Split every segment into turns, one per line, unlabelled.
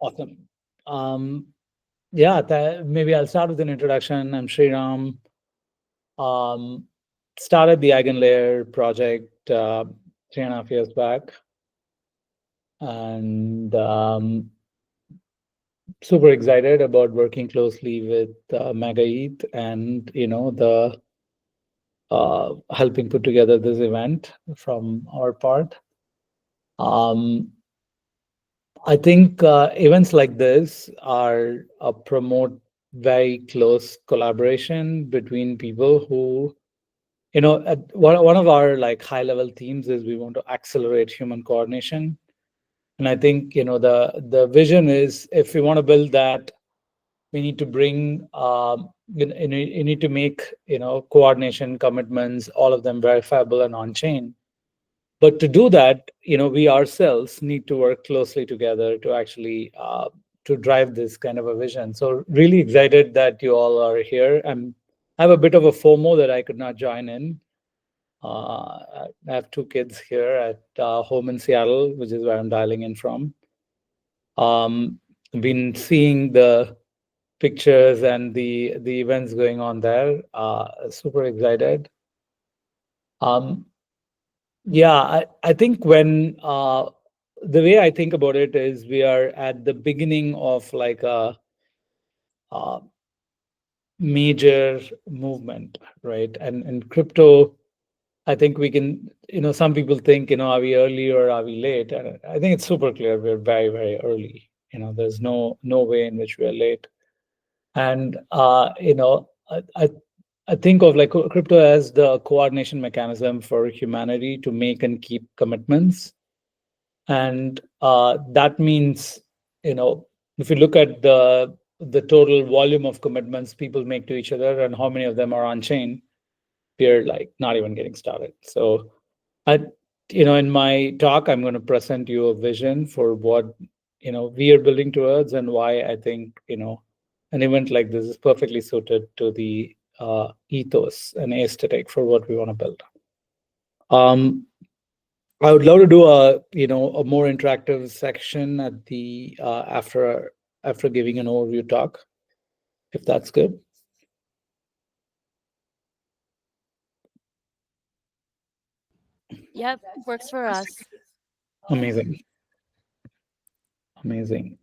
Awesome. Yeah, maybe I'll start with an introduction. I'm Sreeram. Um, Started the Eigenlayer project 3.5 years back, and super excited about working closely with MegaEth and the helping put together this event from our part. I think events like this are promote very close collaboration between people who, one of our like high level themes is we want to accelerate human coordination. And I think, the vision is if we want to build that, we need to bring, you need to make, coordination commitments, all of them verifiable and on chain. But to do that, we ourselves need to work closely together to actually to drive this kind of a vision. So really excited that you all are here. I have a bit of a FOMO that I could not join in. I have two kids here at home in Seattle, which is where I'm dialing in from. Been seeing the pictures and the events going on there. Super excited. Yeah, I think when the way I think about it is we are at the beginning of like a major movement, right? And in crypto, I think we can, some people think, are we early or are we late? And I think it's super clear we're very, very early. There's no way in which we are late. And I think of like crypto as the coordination mechanism for humanity to make and keep commitments. And that means, if you look at the total volume of commitments people make to each other and how many of them are on chain, we're like not even getting started. So in my talk, I'm going to present you a vision for what, we are building towards and why I think, an event like this is perfectly suited to the ethos and aesthetic for what we want to build. I would love to do a more interactive section at the after giving an overview talk, if that's good.
Yep, works for us.
Amazing.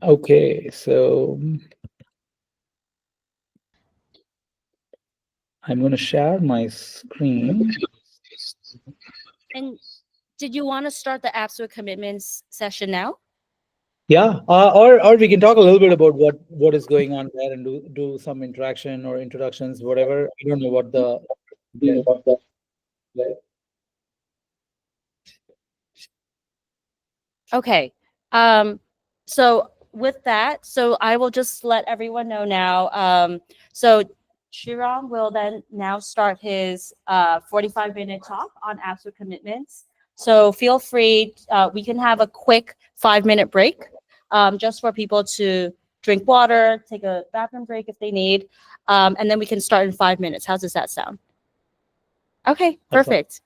Okay, so I'm going to share my screen.
And did you want to start the apps with commitments session now?
Yeah, or we can talk a little bit about what is going on there and do some interaction or introductions, whatever. I don't know what the
Okay. So with that, so I will just let everyone know now. So Sreeram will then now start his 45-minute talk on apps with commitments. So feel free, we can have a quick 5-minute break just for people to drink water, take a bathroom break if they need, and then we can start in 5 minutes. How does that sound? Okay, perfect.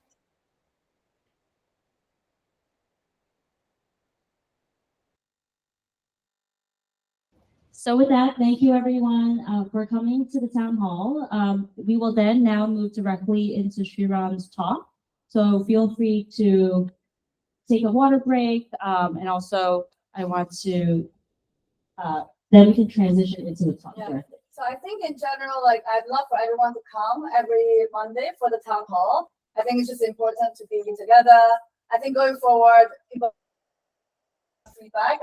So with that, thank you everyone for coming to the town hall. We will then now move directly into Sreeram's talk. So feel free to take a water break. And also I want to, then we can transition into the talk directly.
So I think in general, like I'd love for everyone to come every Monday for the town hall. I think it's just important to be together. I think going forward, people feedback.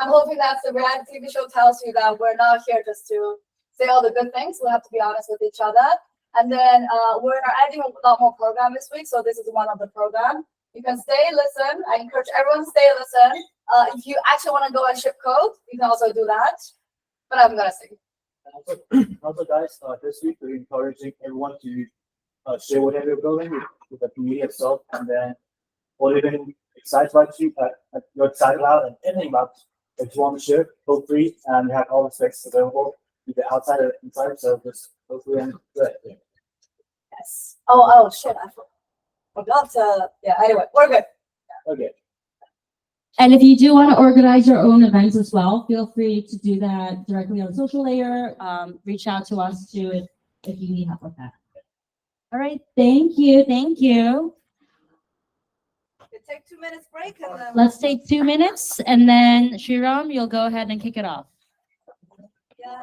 I'm hoping that the reality TV show tells you that we're not here just to say all the good things. We'll have to be honest with each other. And then we're adding a lot more program this week. So this is one of the program. You can stay, listen. I encourage everyone to stay, listen. If you actually want to go and ship code, you can also do that. But I'm going to sing.
Also, guys, this week we're encouraging everyone to share whatever you're building with the community itself. And then what you're going to be excited about, you're excited about, and anything about if you want to share, feel free, and we have all the specs available, either outside or inside. So just hopefully and good.
Yes. Oh shit! I forgot to. Yeah. Anyway, we're good.
Okay.
And if you do want to organize your own events as well, feel free to do that directly on social layer. Reach out to us too if you need help with that. All right, thank you, thank you.
We take 2 minutes break and then
Let's take 2 minutes, and then Sreeram, you'll go ahead and kick it off.
yeah.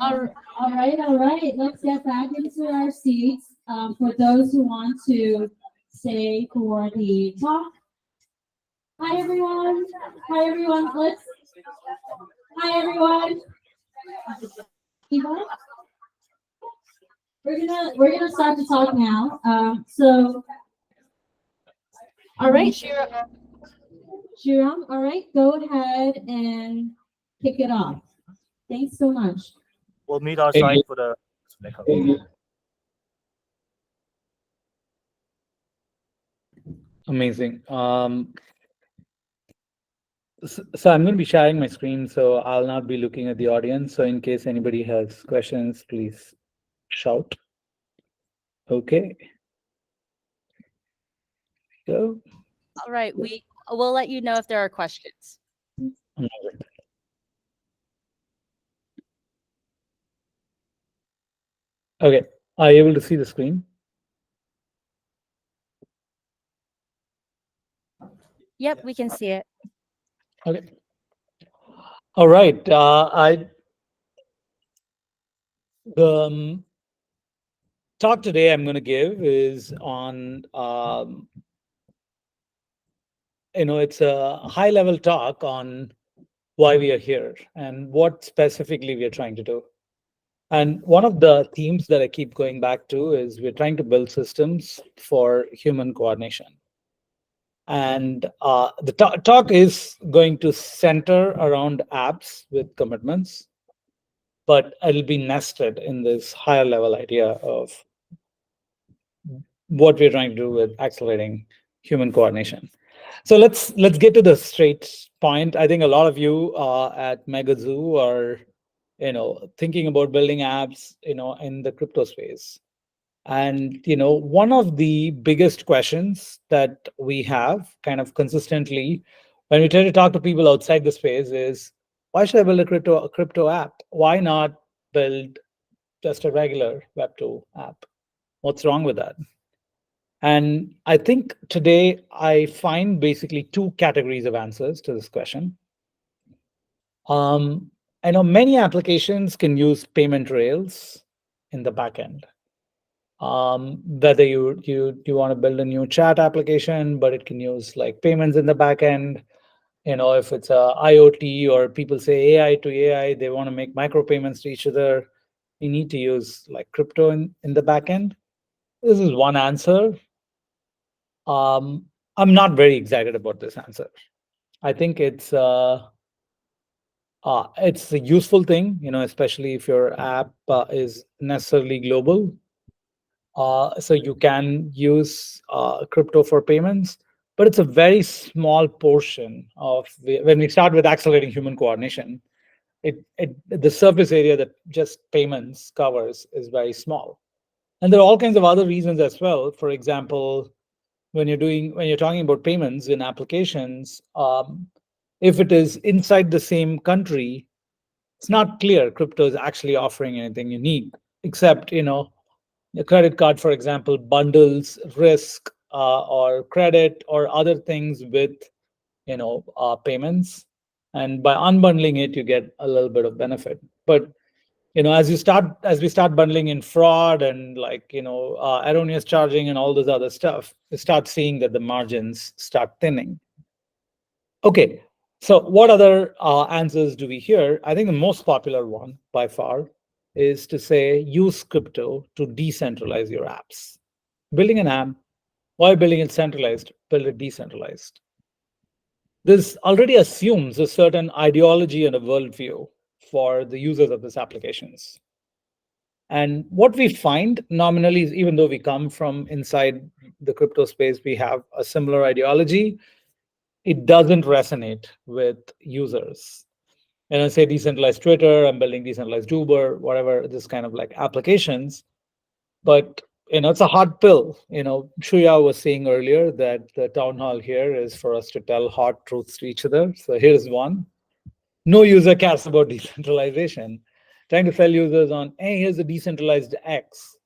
All right. Let's get back into our seats. For those who want to stay for the talk. Hi everyone. Hi everyone. Hi everyone. Eva? We're gonna start the talk now. All right, Sriram. All right, go ahead and kick it off. Thanks so much.
We'll meet outside for the.
Amazing. So I'm going to be sharing my screen, so I'll not be looking at the audience. So in case anybody has questions, please shout. Okay. Go.
All right, we'll let you know if there are questions.
Okay. Are you able to see the screen?
Yep, we can see it.
Okay. All right. The talk today I'm going to give is on, it's a high level talk on why we are here and what specifically we are trying to do. And one of the themes that I keep going back to is we're trying to build systems for human coordination. And the talk is going to center around apps with commitments, but it'll be nested in this higher level idea of what we're trying to do with accelerating human coordination. So let's get to the straight point. I think a lot of you at MegaZu are thinking about building apps in the crypto space. And one of the biggest questions that we have kind of consistently when we try to talk to people outside the space is, why should I build a crypto app? Why not build just a regular Web2 app? What's wrong with that? And I think today I find basically two categories of answers to this question. I know many applications can use payment rails in the backend. Whether you want to build a new chat application, but it can use like payments in the backend. If it's a IoT or people say AI to AI, they want to make micropayments to each other. You need to use like crypto in the backend. This is one answer. I'm not very excited about this answer. I think it's a useful thing, especially if your app is necessarily global. So you can use crypto for payments, but it's a very small portion of when we start with accelerating human coordination. The surface area that just payments covers is very small. And there are all kinds of other reasons as well. For example, when you're talking about payments in applications, if it is inside the same country, it's not clear crypto is actually offering anything unique, except the credit card, for example, bundles risk or credit or other things with payments, and by unbundling it, you get a little bit of benefit. But as we start bundling in fraud and erroneous charging and all this other stuff, we start seeing that the margins start thinning. Okay, so what other answers do we hear? I think the most popular one by far is to say use crypto to decentralize your apps. Building an app, why building it centralized? Build it decentralized. This already assumes a certain ideology and a worldview for the users of these applications. And what we find nominally is, even though we come from inside the crypto space, we have a similar ideology, it doesn't resonate with users. And I say decentralized Twitter, I'm building decentralized Uber, whatever, this kind of like applications. But it's a hard pill. Shuya was saying earlier that the town hall here is for us to tell hard truths to each other. So here's one. No user cares about decentralization. Trying to sell users on, hey, here's a decentralized X,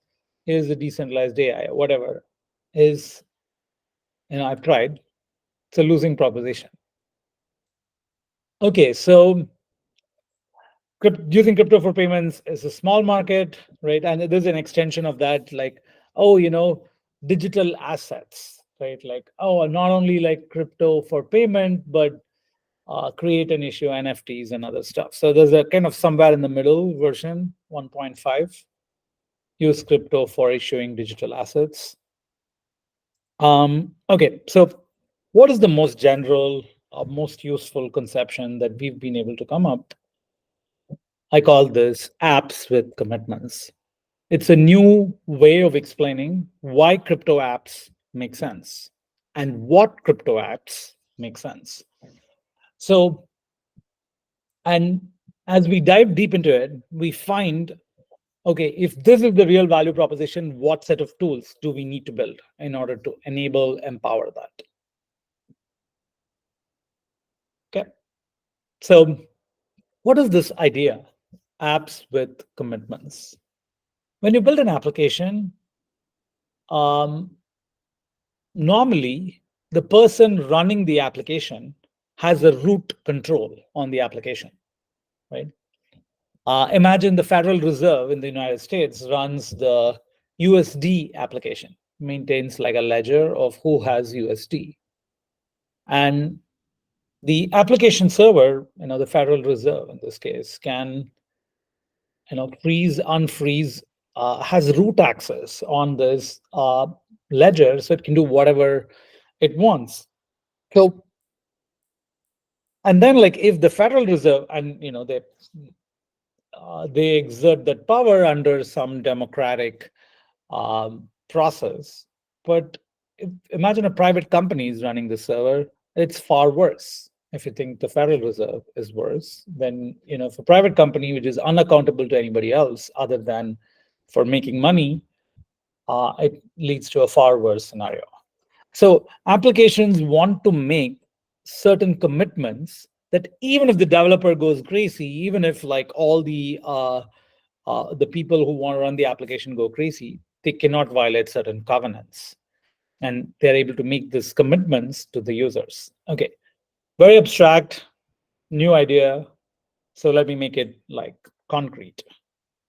here's a decentralized AI, whatever, is, I've tried. It's a losing proposition. Okay, so using crypto for payments is a small market, right? And there's an extension of that, like, digital assets, right? Like, not only like crypto for payment, but create and issue NFTs and other stuff. So there's a kind of somewhere in the middle version, 1.5, use crypto for issuing digital assets. Okay, so what is the most general, most useful conception that we've been able to come up? I call this apps with commitments. It's a new way of explaining why crypto apps make sense and what crypto apps make sense. So, and as we dive deep into it, we find, okay, if this is the real value proposition, what set of tools do we need to build in order to empower that? Okay, so what is this idea? Apps with commitments. When you build an application, normally the person running the application has a root control on the application, right? Imagine the Federal Reserve in the United States runs the USD application, maintains like a ledger of who has USD. And the application server, the Federal Reserve in this case, can freeze, unfreeze, has root access on this ledger, so it can do whatever it wants. So, and then like if the Federal Reserve, and they exert that power under some democratic process, but imagine a private company is running the server, it's far worse. If you think the Federal Reserve is worse, then if a private company which is unaccountable to anybody else other than for making money, it leads to a far worse scenario. So applications want to make certain commitments that even if the developer goes crazy, even if like all the people who want to run the application go crazy, they cannot violate certain covenants. And they're able to make these commitments to the users. Okay, very abstract, new idea. So let me make it like concrete.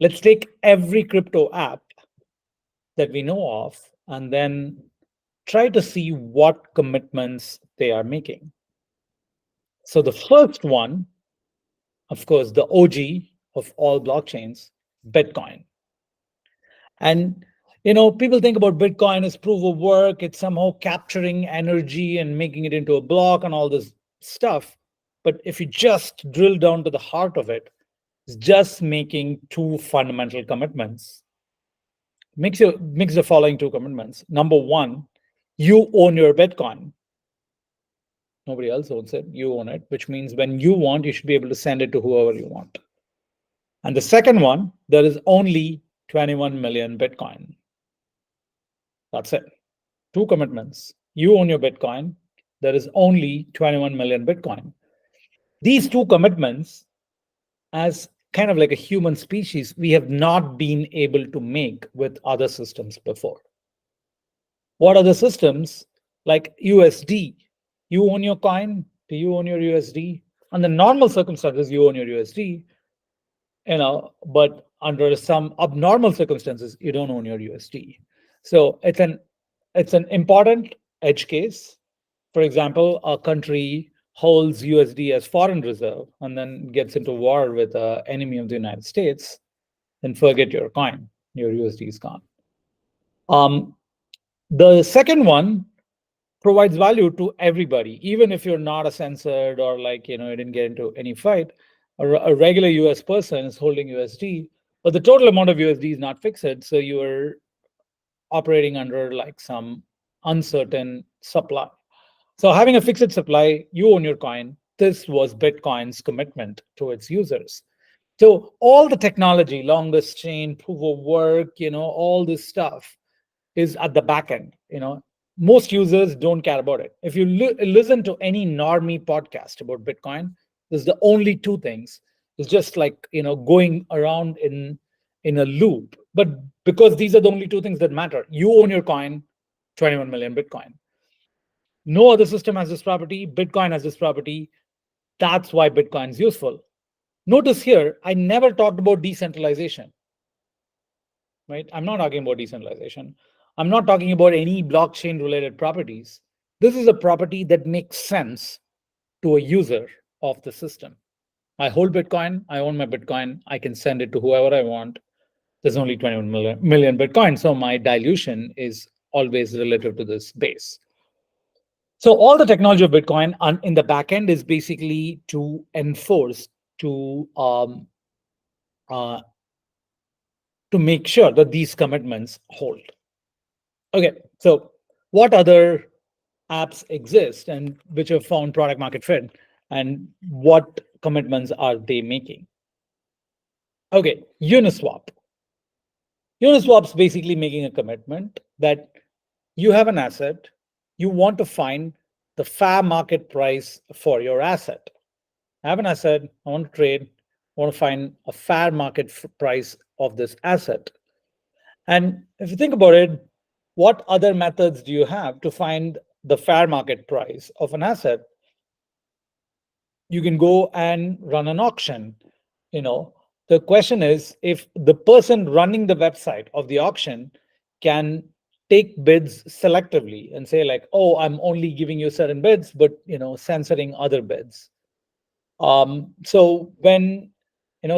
Let's take every crypto app that we know of and then try to see what commitments they are making. So the first one, of course, the OG of all blockchains, Bitcoin. And people think about Bitcoin as proof of work. It's somehow capturing energy and making it into a block and all this stuff. But if you just drill down to the heart of it, it's just making two fundamental commitments. Makes the following two commitments. Number one, you own your Bitcoin. Nobody else owns it. You own it, which means when you want, you should be able to send it to whoever you want. And the second one, there is only 21 million Bitcoin. That's it. Two commitments. You own your Bitcoin. There is only 21 million Bitcoin. These two commitments, as kind of like a human species, we have not been able to make with other systems before. What other systems? Like USD. You own your coin. Do you own your USD? Under normal circumstances, you own your USD, but under some abnormal circumstances, you don't own your USD. So it's an important edge case. For example, a country holds USD as foreign reserve and then gets into war with an enemy of the United States, then forget your coin. Your USD is gone. The second one provides value to everybody, even if you're not a censored or you didn't get into any fight. A regular US person is holding USD, but the total amount of USD is not fixed, so you're operating under some uncertain supply. So having a fixed supply, you own your coin. This was Bitcoin's commitment to its users. So all the technology, longest chain, proof of work, all this stuff is at the back end. Most users don't care about it. If you listen to any normie podcast about Bitcoin, there's the only two things. It's just going around in a loop. But because these are the only two things that matter, you own your coin, 21 million Bitcoin. No other system has this property. Bitcoin has this property. That's why Bitcoin is useful. Notice here, I never talked about decentralization. Right? I'm not talking about decentralization. I'm not talking about any blockchain related properties. This is a property that makes sense to a user of the system. I hold Bitcoin, I own my Bitcoin, I can send it to whoever I want. There's only 21 million Bitcoin, so my dilution is always relative to this base. So all the technology of Bitcoin in the back end is basically to enforce, to make sure that these commitments hold. Okay, so what other apps exist and which have found product market fit, and what commitments are they making? Okay, Uniswap. Uniswap's basically making a commitment that you have an asset, you want to find the fair market price for your asset. I have an asset, I want to trade, I want to find a fair market price of this asset. And if you think about it, what other methods do you have to find the fair market price of an asset? You can go and run an auction. The question is, if the person running the website of the auction can take bids selectively and say oh, I'm only giving you certain bids, but censoring other bids. So when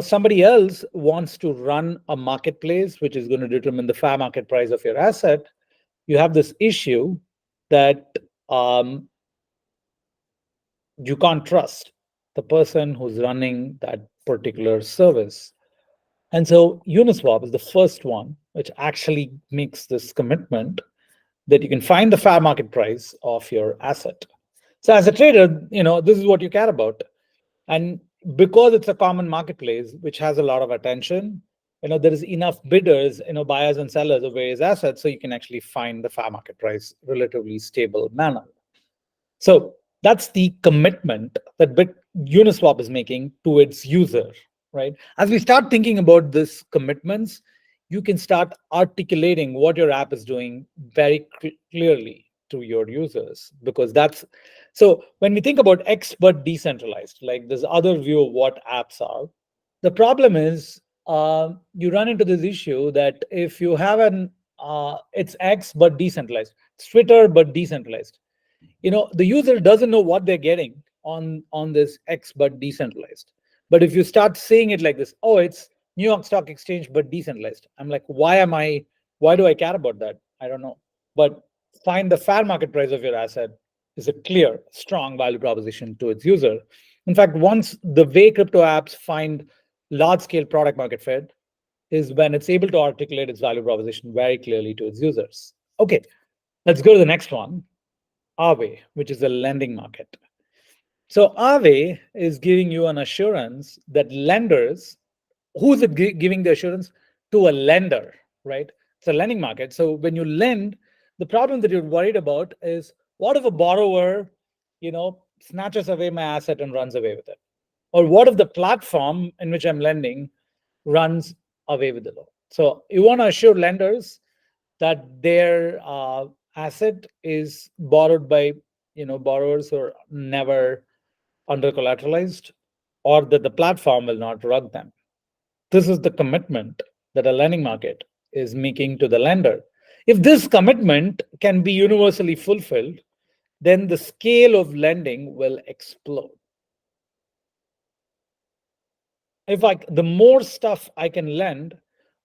somebody else wants to run a marketplace, which is going to determine the fair market price of your asset, you have this issue that you can't trust the person who's running that particular service. And so Uniswap is the first one which actually makes this commitment that you can find the fair market price of your asset. So as a trader, this is what you care about. And because it's a common marketplace, which has a lot of attention, there is enough bidders, buyers and sellers of various assets, so you can actually find the fair market price relatively stable manner. So that's the commitment that Uniswap is making to its user, right? As we start thinking about these commitments, you can start articulating what your app is doing very clearly to your users, because so when we think about X but decentralized, this other view of what apps are, the problem is you run into this issue that if you have it's X but decentralized, it's Twitter but decentralized, the user doesn't know what they're getting on this X but decentralized. But if you start saying it like this, oh, it's New York Stock Exchange but decentralized, I'm like, why do I care about that? I don't know. But find the fair market price of your asset is a clear, strong value proposition to its user. In fact, once the way crypto apps find large-scale product market fit is when it's able to articulate its value proposition very clearly to its users. Okay, let's go to the next one. Aave, which is the lending market. So Aave is giving you an assurance that lenders, who's it giving the assurance? To a lender, right? It's a lending market. So when you lend, The problem that you're worried about is, what if a borrower, snatches away my asset and runs away with it? Or what if the platform in which I'm lending runs away with the loan? So you want to assure lenders that their asset is borrowed by borrowers who are never under collateralized, or that the platform will not rug them. This is the commitment that a lending market is making to the lender. If this commitment can be universally fulfilled, then the scale of lending will explode. The more stuff I can lend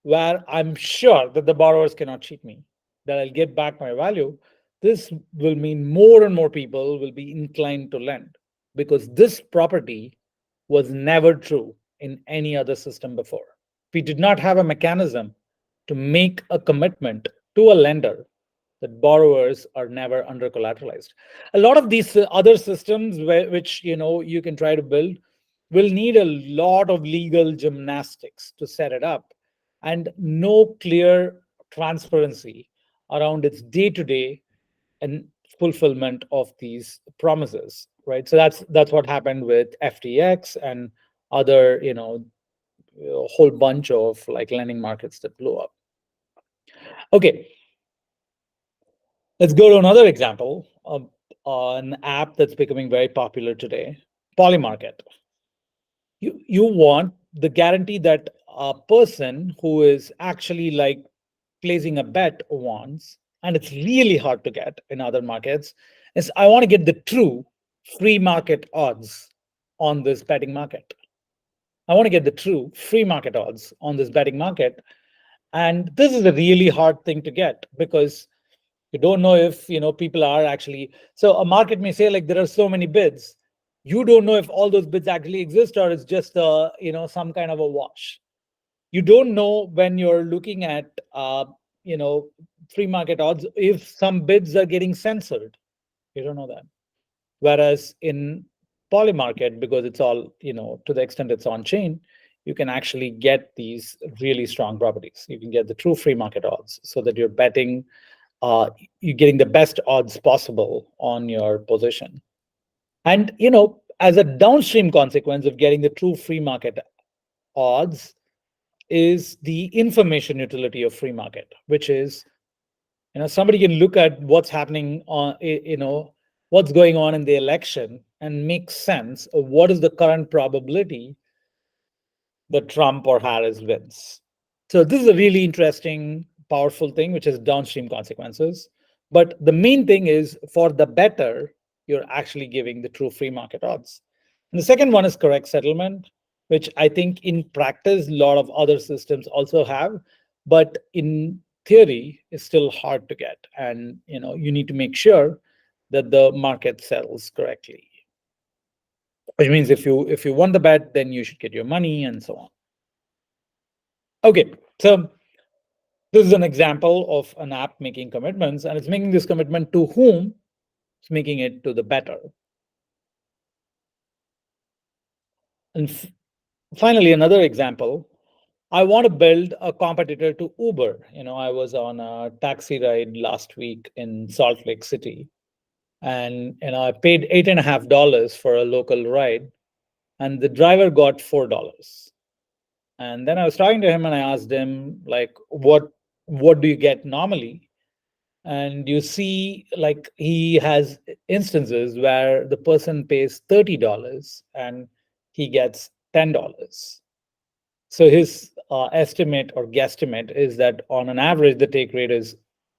where I'm sure that the borrowers cannot cheat me, that I'll get back my value, this will mean more and more people will be inclined to lend, because this property was never true in any other system before. We did not have a mechanism to make a commitment to a lender that borrowers are never under collateralized. A lot of these other systems which you can try to build will need a lot of legal gymnastics to set it up, and no clear transparency around its day-to-day and fulfillment of these promises, right? So that's what happened with FTX and other, a whole bunch of like lending markets that blew up. Okay, let's go to another example of an app that's becoming very popular today, Polymarket. You want the guarantee that a person who is actually like placing a bet wants, and it's really hard to get in other markets, is I want to get the true free market odds on this betting market. I want to get the true free market odds on this betting market. And this is a really hard thing to get, because you don't know if people are actually, so a market may say like there are so many bids. You don't know if all those bids actually exist, or it's just some kind of a wash. You don't know when you're looking at free market odds if some bids are getting censored. You don't know that. Whereas in Polymarket, because it's all, to the extent it's on chain, you can actually get these really strong properties. You can get the true free market odds, so that you're betting, you're getting the best odds possible on your position. And as a downstream consequence of getting the true free market odds is the information utility of free market, which is somebody can look at what's happening on what's going on in the election and make sense of what is the current probability that Trump or Harris wins. So this is a really interesting, powerful thing, which has downstream consequences. But the main thing is, for the better, you're actually giving the true free market odds. And the second one is correct settlement, which I think in practice, a lot of other systems also have, but in theory, is still hard to get. And you need to make sure that the market settles correctly. Which means if you won the bet, then you should get your money and so on. Okay, so this is an example of an app making commitments, and it's making this commitment to whom? It's making it to the better. And finally, another example, I want to build a competitor to Uber. I was on a taxi ride last week in Salt Lake City, and I paid $8.50 for a local ride, and the driver got $4. And then I was talking to him, and I asked him, like, what do you get normally? And you see, like, he has instances where the person pays $30 and he gets $10. So his estimate or guesstimate is that on an average, the take rate is,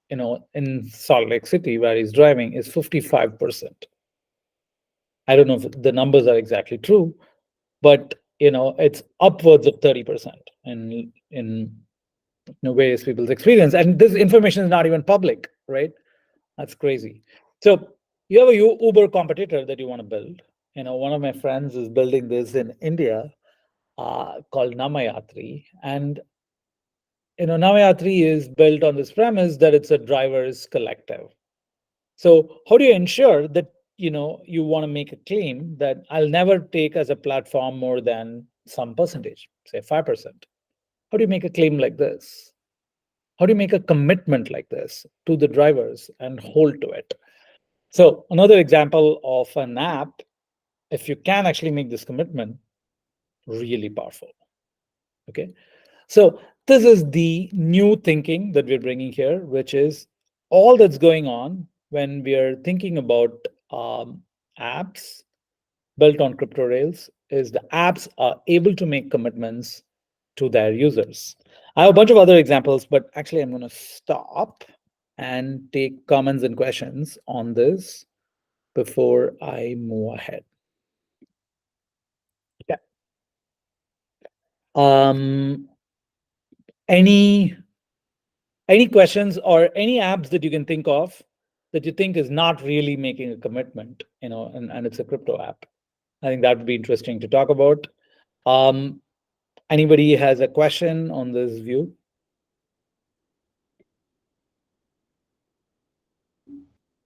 in Salt Lake City, where he's driving, is 55%. I don't know if the numbers are exactly true, but it's upwards of 30% in various people's experience. And this information is not even public, right? That's crazy. So you have a Uber competitor that you want to build. One of my friends is building this in India, called Namayatri. And Namayatri is built on this premise that it's a driver's collective. So how do you ensure that you want to make a claim that I'll never take as a platform more than some percentage, say 5%? How do you make a claim like this? How do you make a commitment like this to the drivers and hold to it? So another example of an app, if you can actually make this commitment, really powerful. Okay. So this is the new thinking that we're bringing here, which is all that's going on when we are thinking about apps built on crypto rails is the apps are able to make commitments to their users. I have a bunch of other examples, but actually I'm going to stop and take comments and questions on this before I move ahead. Okay. Any questions or any apps that you can think of that you think is not really making a commitment, and it's a crypto app? I think that would be interesting to talk about. Anybody has a question on this view?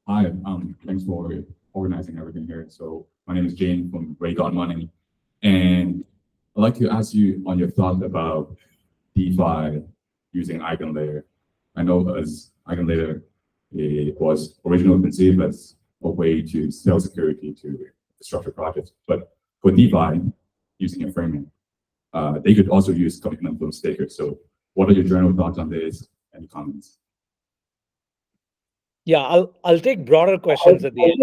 Hi, thanks for organizing everything here. So my name is Jane from Ray Got Money, and I'd like to ask you on your thought about DeFi using Eigenlayer. I know as Eigenlayer, it was originally conceived as a way to sell security to structured projects, but for DeFi using a framing, they could also use commitment from stakers. So what are your general thoughts on this? Any comments?
Yeah, I'll take broader questions at the end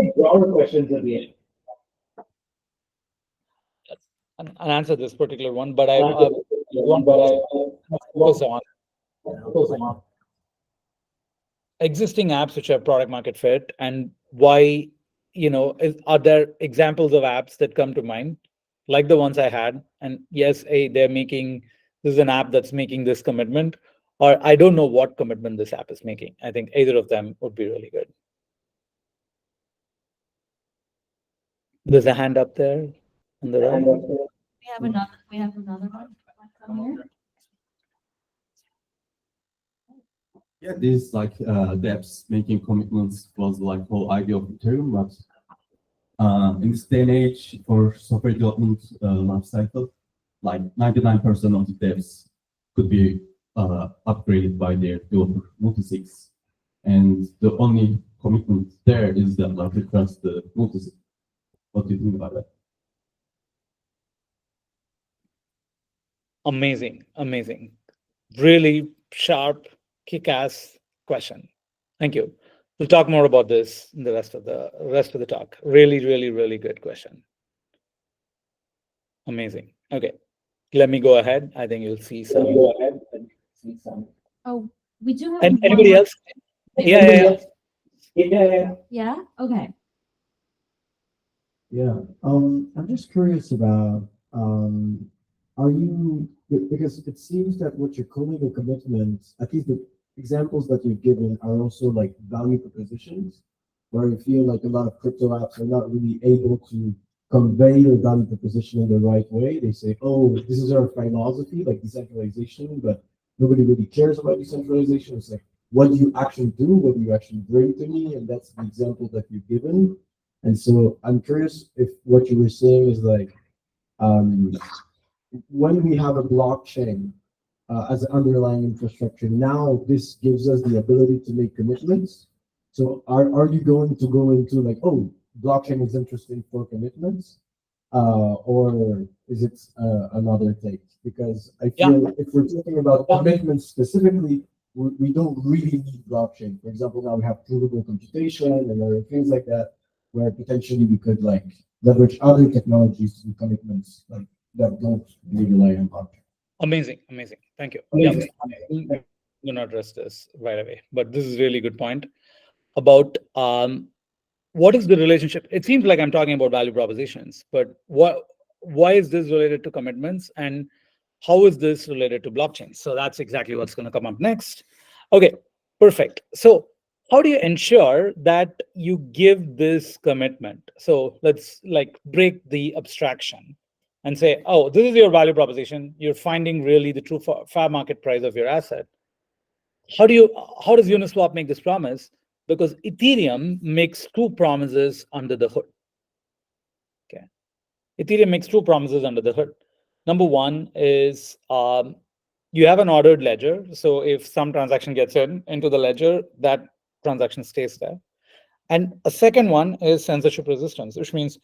and answer this particular one, but I want to focus on existing apps which have product market fit and why, are there examples of apps that come to mind like the ones I had? And yes, this is an app that's making this commitment, or I don't know what commitment this app is making. I think either of them would be really good. There's a hand up there on the right.
We have another one. Come here.
Yeah, this dApps making commitments was like whole idea of Ethereum, but in this day and age for software development life cycle, like 99% of the dApps could be upgraded by their developer multisigs, and the only commitment there is that like to trust the multisig. What do you think about that?
Amazing. Really sharp, kick-ass question. Thank you. We'll talk more about this in the rest of the talk. Really good question. Amazing. Okay. Let me go ahead. I think you'll see some.
Oh, we do have
Anybody
one.
else? Yeah.
Yeah. Okay.
Yeah, I'm just curious about, are you, because it seems that what you're calling a commitment, at least the examples that you've given are also like value propositions, where I feel like a lot of crypto apps are not really able to convey their value proposition in the right way. They say, oh, this is our philosophy, like decentralization, but nobody really cares about decentralization. It's like, what do you actually do? What do you actually bring to me? And that's the example that you've given. And so I'm curious if what you were saying is like, when we have a blockchain as an underlying infrastructure, now this gives us the ability to make commitments. So are you going to go into like, oh, blockchain is interesting for commitments, or is it another thing? Because I feel if we're talking about commitments specifically, we don't really need blockchain. For example, now we have provable computation and other things like that, where potentially we could like leverage other technologies to commitments like that don't really rely on blockchain.
Amazing. Thank you. Yeah, I'm going to address this right away, but this is really good point about what is the relationship. It seems like I'm talking about value propositions, but why is this related to commitments and how is this related to blockchain? So that's exactly what's going to come up next. Okay, perfect. So how do you ensure that you give this commitment? So let's like break the abstraction and say, oh, this is your value proposition. You're finding really the true fair market price of your asset. How does Uniswap make this promise? Because Ethereum makes two promises under the hood. Okay, Ethereum makes two promises under the hood. Number one is you have an ordered ledger. So if some transaction gets into the ledger, that transaction stays there. And a second one is censorship resistance, which means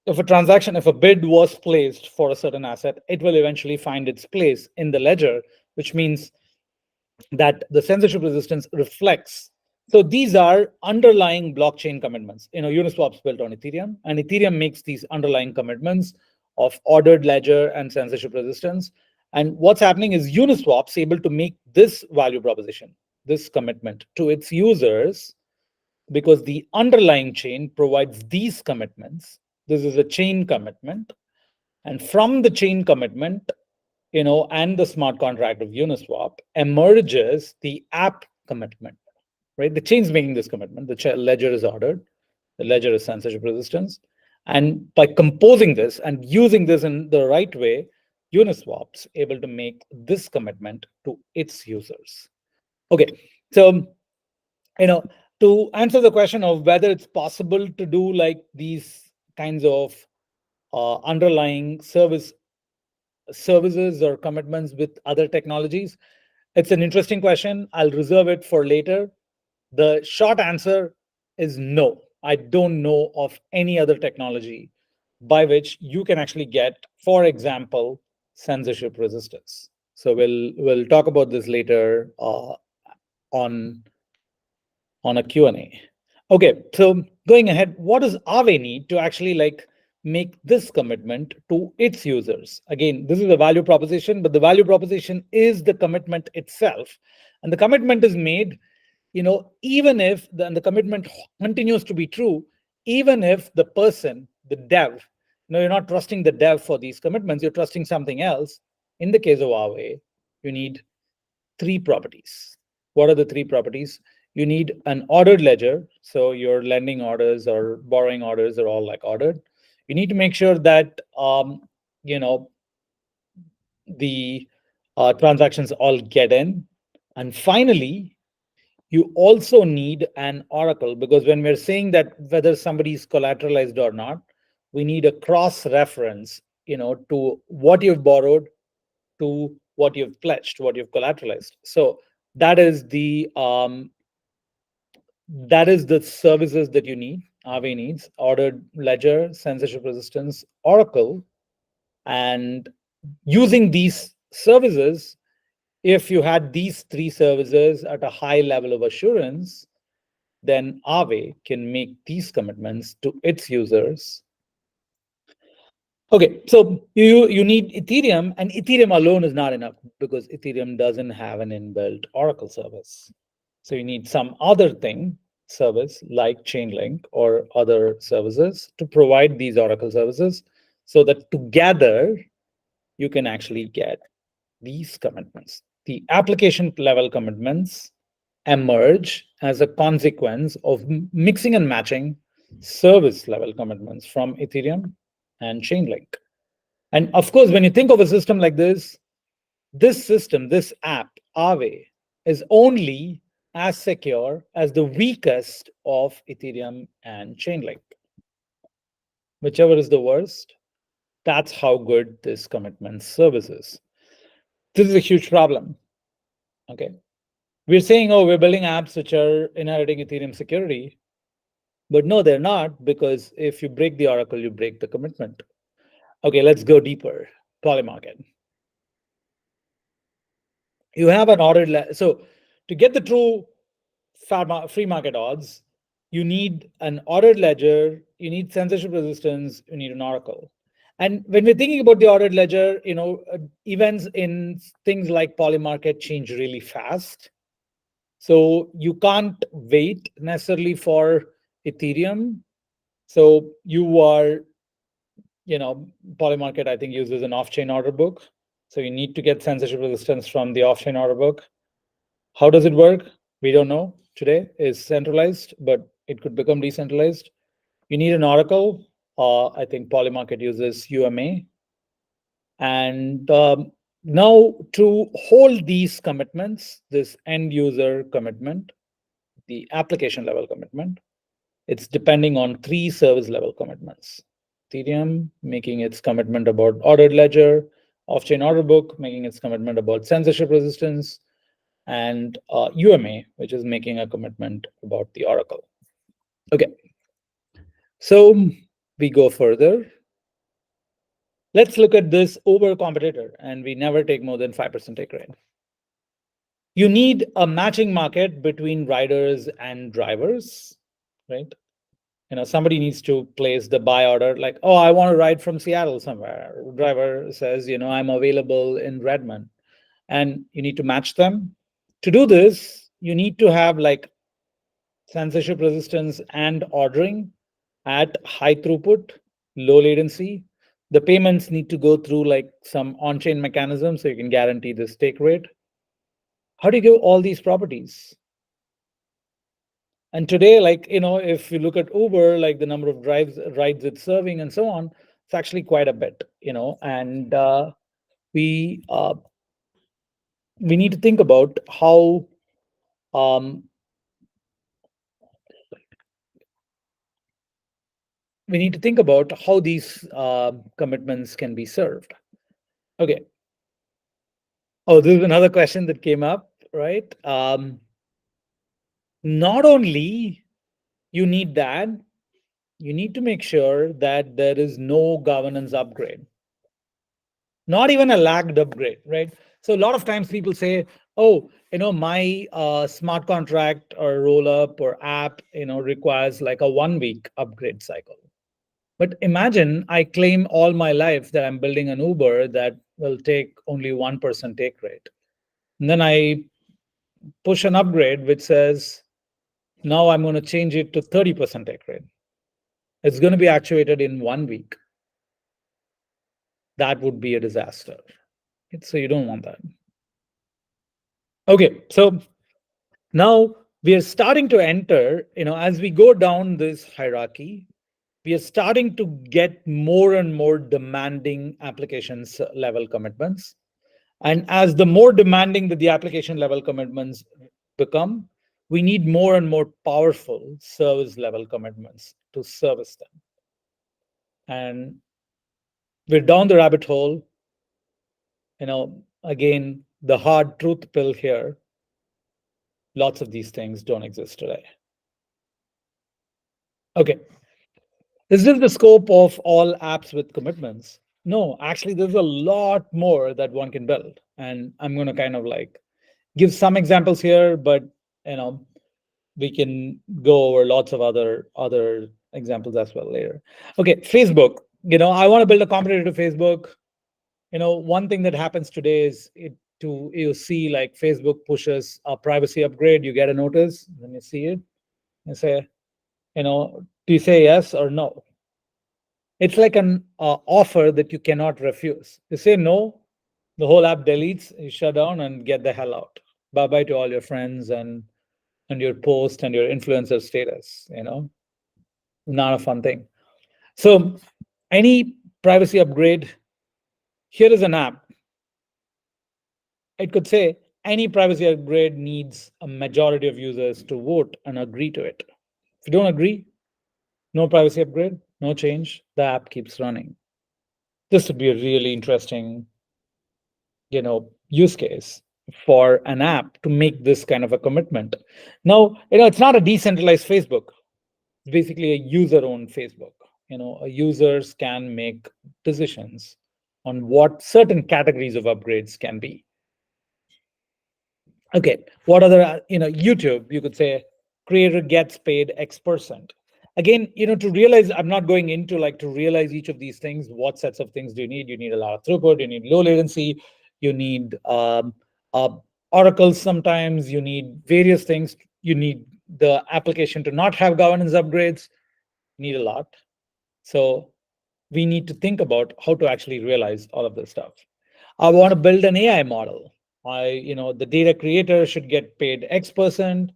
if a bid was placed for a certain asset, it will eventually find its place in the ledger, which means that the censorship resistance reflects. So these are underlying blockchain commitments. Uniswap's built on Ethereum, and Ethereum makes these underlying commitments of ordered ledger and censorship resistance. And what's happening is Uniswap's able to make this value proposition, this commitment to its users, because the underlying chain provides these commitments. This is a chain commitment. And from the chain commitment, and the smart contract of Uniswap emerges the app commitment, right? The chain's making this commitment. The ledger is ordered. The ledger is censorship resistance. And by composing this and using this in the right way, Uniswap's able to make this commitment to its users. Okay, so, to answer the question of whether it's possible to do like these kinds of underlying services or commitments with other technologies, it's an interesting question. I'll reserve it for later. The short answer is no. I don't know of any other technology by which you can actually get, for example, censorship resistance. So we'll talk about this later on a Q&A. Okay, so going ahead, what does Aave need to actually make this commitment to its users? Again, this is a value proposition, but the value proposition is the commitment itself. And the commitment is made, even if the commitment continues to be true, even if the person, the dev, you're not trusting the dev for these commitments, you're trusting something else. In the case of Aave, you need 3 properties. What are the 3 properties? You need an ordered ledger. So your lending orders or borrowing orders are all ordered. You need to make sure that the transactions all get in. And finally, you also need an oracle, because when we're saying that whether somebody is collateralized or not, we need a cross-reference, to what you've borrowed, to what you've pledged, what you've collateralized. So that is the services that you need. Aave needs ordered ledger, censorship resistance, oracle, and using these services, if you had these 3 services at a high level of assurance, then Aave can make these commitments to its users. Okay, so you need Ethereum, and Ethereum alone is not enough because Ethereum doesn't have an inbuilt Oracle service. So you need some other service like Chainlink or other services to provide these Oracle services, so that together you can actually get these commitments. The application level commitments emerge as a consequence of mixing and matching service level commitments from Ethereum and Chainlink. And of course, when you think of a system like this system, this app, Aave, is only as secure as the weakest of Ethereum and Chainlink. Whichever is the worst, that's how good this commitment service is. This is a huge problem. Okay. We're saying, oh, we're building apps which are inheriting Ethereum security. But no, they're not, because if you break the oracle, you break the commitment. Okay, let's go deeper. Polymarket. You have an ordered so to get the true free market odds, you need an ordered ledger, you need censorship resistance, you need an oracle. And when we're thinking about the ordered ledger, events in things like Polymarket change really fast. So you can't wait necessarily for Ethereum. So you are, Polymarket, I think, uses an off-chain order book. So you need to get censorship resistance from the off-chain order book. How does it work? We don't know. Today is centralized, but it could become decentralized. You need an oracle. I think Polymarket uses UMA. And now to hold these commitments, this end user commitment, the application level commitment, it's depending on 3 service level commitments. Ethereum making its commitment about ordered ledger, off-chain order book, making its commitment about censorship resistance, and UMA, which is making a commitment about the Oracle. Okay, so we go further. Let's look at this Uber competitor, and we never take more than 5% take rate. You need a matching market between riders and drivers, right? Somebody needs to place the buy order, like, oh, I want to ride from Seattle somewhere. Driver says, I'm available in Redmond, and you need to match them. To do this, you need to have like censorship resistance and ordering at high throughput, low latency. The payments need to go through like some on-chain mechanism so you can guarantee this take rate. How do you give all these properties? And today, like, if you look at Uber, like the number of rides it's serving and so on, it's actually quite a bit, and we need to think about how these commitments can be served. Okay. Oh, this is another question that came up, right? Not only you need that, you need to make sure that there is no governance upgrade, not even a lagged upgrade, right? So a lot of times people say, oh, my smart contract or roll up or app, requires like a 1 week upgrade cycle. But imagine I claim all my life that I'm building an Uber that will take only 1% take rate. And then I push an upgrade which says, now I'm going to change it to 30% take rate. It's going to be actuated in 1 week. That would be a disaster. So you don't want that. Okay, so now we are starting to enter, as we go down this hierarchy, we are starting to get more and more demanding applications level commitments. And as the more demanding that the application level commitments become, we need more and more powerful service level commitments to service them. And we're down the rabbit hole. Again, the hard truth pill here, lots of these things don't exist today. Okay. Is this the scope of all apps with commitments? No, actually, there's a lot more that one can build. And I'm going to kind of like give some examples here, but we can go over lots of other examples as well later. Okay, Facebook. I want to build a competitor to Facebook. One thing that happens today is you see like Facebook pushes a privacy upgrade, you get a notice, then you see it, and say, do you say yes or no? It's like an offer that you cannot refuse. You say no, the whole app deletes, you shut down and get the hell out. Bye-bye to all your friends and your post and your influencer status, not a fun thing. So any privacy upgrade, here is an app. It could say any privacy upgrade needs a majority of users to vote and agree to it. If you don't agree, no privacy upgrade, no change, the app keeps running. This would be a really interesting, use case for an app to make this kind of a commitment. Now, it's not a decentralized Facebook. It's basically a user-owned Facebook. Users can make decisions on what certain categories of upgrades can be. Okay, what other, YouTube, you could say creator gets paid X%. Again, to realize, I'm not going into like to realize each of these things, what sets of things do you need? You need a lot of throughput, you need low latency, you need oracles sometimes, you need various things, you need the application to not have governance upgrades, you need a lot. So we need to think about how to actually realize all of this stuff. I want to build an AI model. The data creator should get paid X%.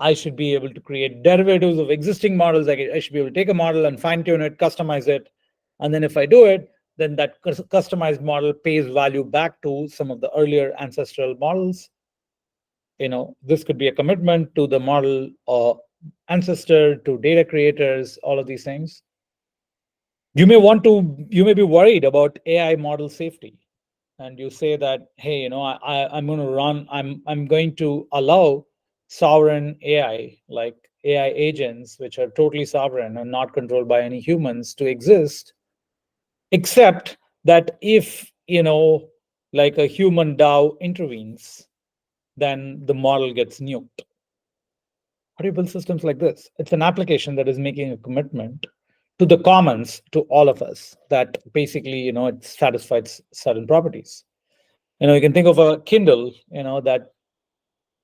I should be able to create derivatives of existing models. I should be able to take a model and fine tune it, customize it. And then if I do it, then that customized model pays value back to some of the earlier ancestral models. This could be a commitment to the model ancestor, to data creators, all of these things. You may be worried about AI model safety. and you say that, hey, I'm going to I'm going to allow sovereign AI, like AI agents, which are totally sovereign and not controlled by any humans, to exist, except that if, like a human DAO intervenes, then the model gets nuked. How do you build systems like this? It's an application that is making a commitment to the commons, to all of us, that basically, it satisfies certain properties. You can think of a Kindle, that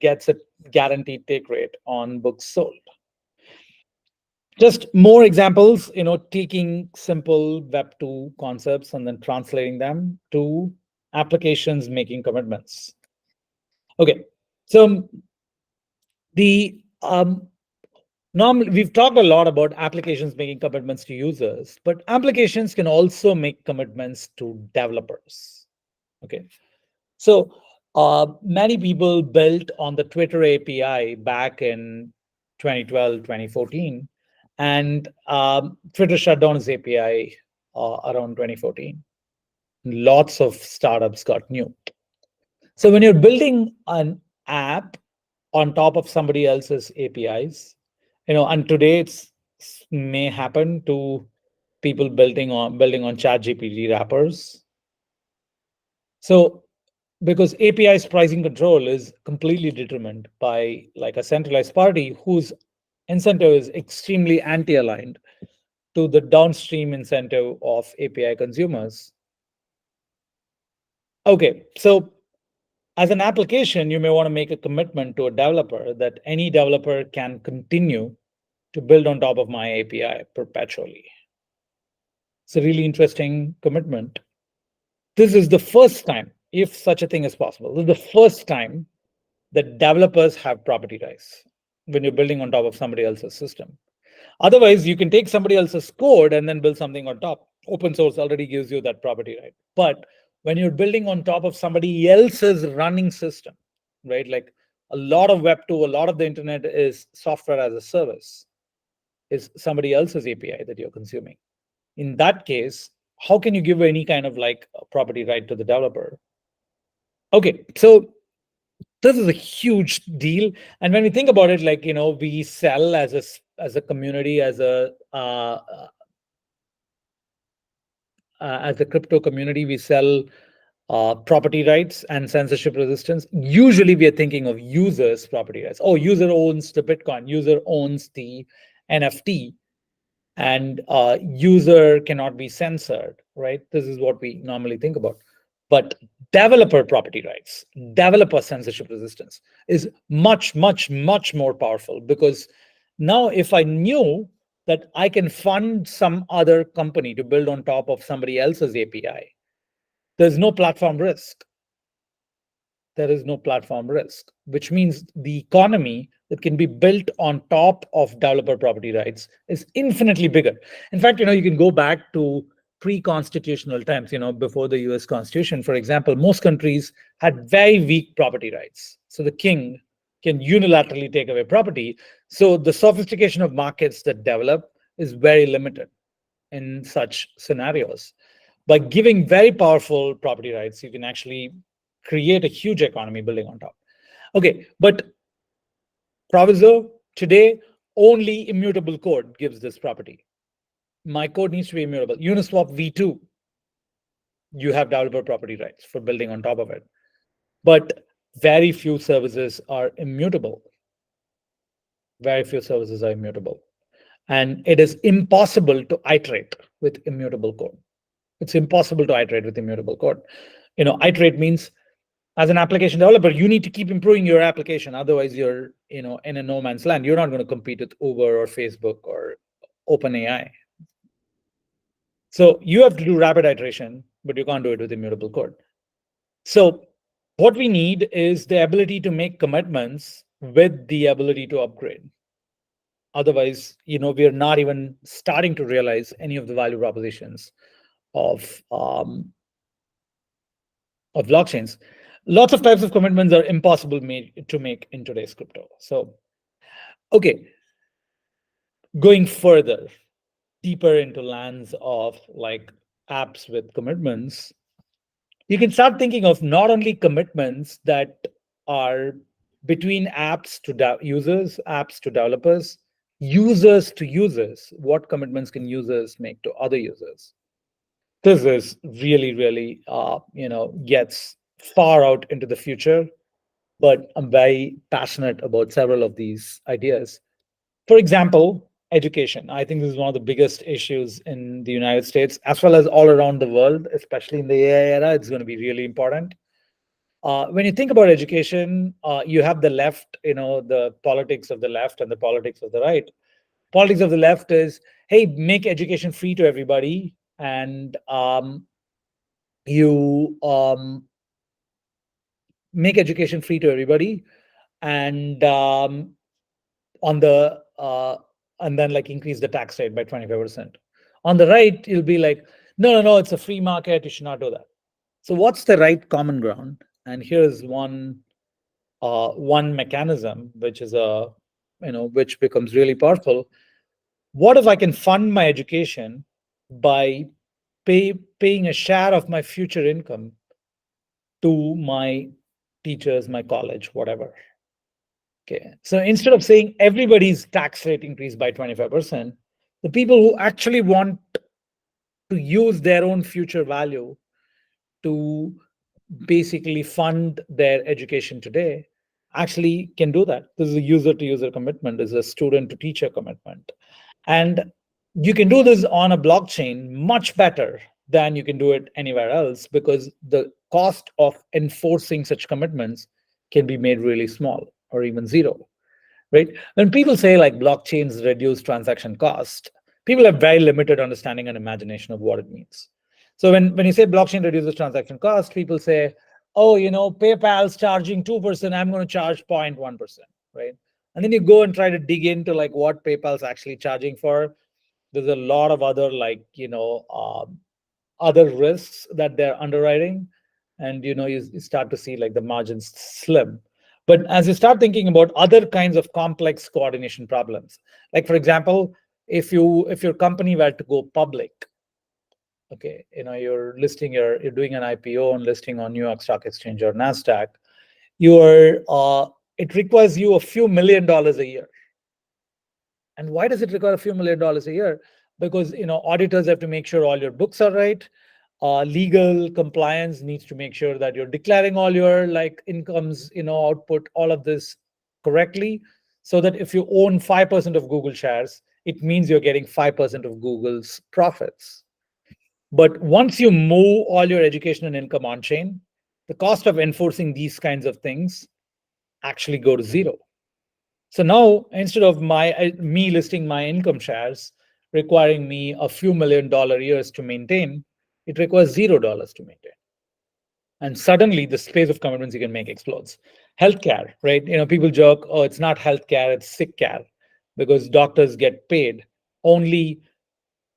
gets a guaranteed take rate on books sold. Just more examples, taking simple Web2 concepts and then translating them to applications making commitments. Okay, so the normally we've talked a lot about applications making commitments to users, but applications can also make commitments to developers. Okay, so many people built on the Twitter API back in 2012, 2014, and Twitter shut down its API around 2014. Lots of startups got nuked. So when you're building an app on top of somebody else's APIs, and today may happen to people building on ChatGPT wrappers. So because API's pricing control is completely determined by like a centralized party whose incentive is extremely anti-aligned to the downstream incentive of API consumers. Okay, so as an application, you may want to make a commitment to a developer that any developer can continue to build on top of my API perpetually. It's a really interesting commitment. This is the first time, if such a thing is possible, this is the first time that developers have property rights when you're building on top of somebody else's system. Otherwise, you can take somebody else's code and then build something on top. Open source already gives you that property right. But when you're building on top of somebody else's running system, right? Like a lot of Web2, a lot of the internet is software as a service, is somebody else's API that you're consuming. In that case, how can you give any kind of like property right to the developer? Okay, so this is a huge deal. And when we think about it, like, we sell as a community, as a crypto community, we sell property rights and censorship resistance. Usually we are thinking of users' property rights. Oh, user owns the Bitcoin, user owns the NFT, and user cannot be censored, right? This is what we normally think about. But developer property rights, developer censorship resistance is much, much, much more powerful, because now if I knew that I can fund some other company to build on top of somebody else's API, there's no platform risk. There is no platform risk, which means the economy that can be built on top of developer property rights is infinitely bigger. In fact, you can go back to pre-constitutional times, before the US Constitution, for example. Most countries had very weak property rights. So the king can unilaterally take away property. So the sophistication of markets that develop is very limited in such scenarios. By giving very powerful property rights, you can actually create a huge economy building on top. Okay, but proviso, today, only immutable code gives this property. My code needs to be immutable. Uniswap v2, you have developer property rights for building on top of it. But very few services are immutable. Very few services are immutable. And it is impossible to iterate with immutable code. It's impossible to iterate with immutable code. Iterate means, as an application developer, you need to keep improving your application. Otherwise, you're in a no man's land. You're not going to compete with Uber or Facebook or OpenAI. So you have to do rapid iteration, but you can't do it with immutable code. So what we need is the ability to make commitments with the ability to upgrade. Otherwise, we are not even starting to realize any of the value propositions of blockchains. Lots of types of commitments are impossible to make in today's crypto. So, okay, going further, deeper into lands of like apps with commitments, you can start thinking of not only commitments that are between apps to users, apps to developers, users to users. What commitments can users make to other users? This is really, really, gets far out into the future, but I'm very passionate about several of these ideas. For example, education. I think this is one of the biggest issues in the United States, as well as all around the world, especially in the AI era. It's going to be really important. When you think about education, you have the left, the politics of the left and the politics of the right. Politics of the left is, hey, make education free to everybody, and you make education free to everybody, and on the and then like increase the tax rate by 25%. On the right, you'll be like, no, no, no, it's a free market. You should not do that. So what's the right common ground? And here's one mechanism, which is which becomes really powerful. What if I can fund my education by paying a share of my future income to my teachers, my college, whatever? Okay, so instead of saying everybody's tax rate increased by 25%, the people who actually want to use their own future value to basically fund their education today actually can do that. This is a user to user commitment, this is a student to teacher commitment. And you can do this on a blockchain much better than you can do it anywhere else, because the cost of enforcing such commitments can be made really small or even zero, right? When people say like blockchains reduce transaction cost, people have very limited understanding and imagination of what it means. So when you say blockchain reduces transaction cost, people say, oh, PayPal's charging 2%, I'm going to charge 0.1%, right? And then you go and try to dig into like what PayPal's actually charging for. There's a lot of other other risks that they're underwriting, and you start to see like the margins slim. But as you start thinking about other kinds of complex coordination problems, like for example, if your company were to go public, okay, you're doing an IPO and listing on New York Stock Exchange or NASDAQ, it requires you a few $1 million a year. And why does it require a few $1 million a year? Because auditors have to make sure all your books are right. Legal compliance needs to make sure that you're declaring all your incomes, output, all of this correctly, so that if you own 5% of Google shares, it means you're getting 5% of Google's profits. But once you move all your education and income on chain, the cost of enforcing these kinds of things actually go to zero. So now, instead of me listing my income shares requiring me a few $1 million years to maintain, it requires $0 to maintain. And suddenly the space of commitments you can make explodes. Healthcare, right? People joke, oh, it's not healthcare, it's sick care, because doctors get paid only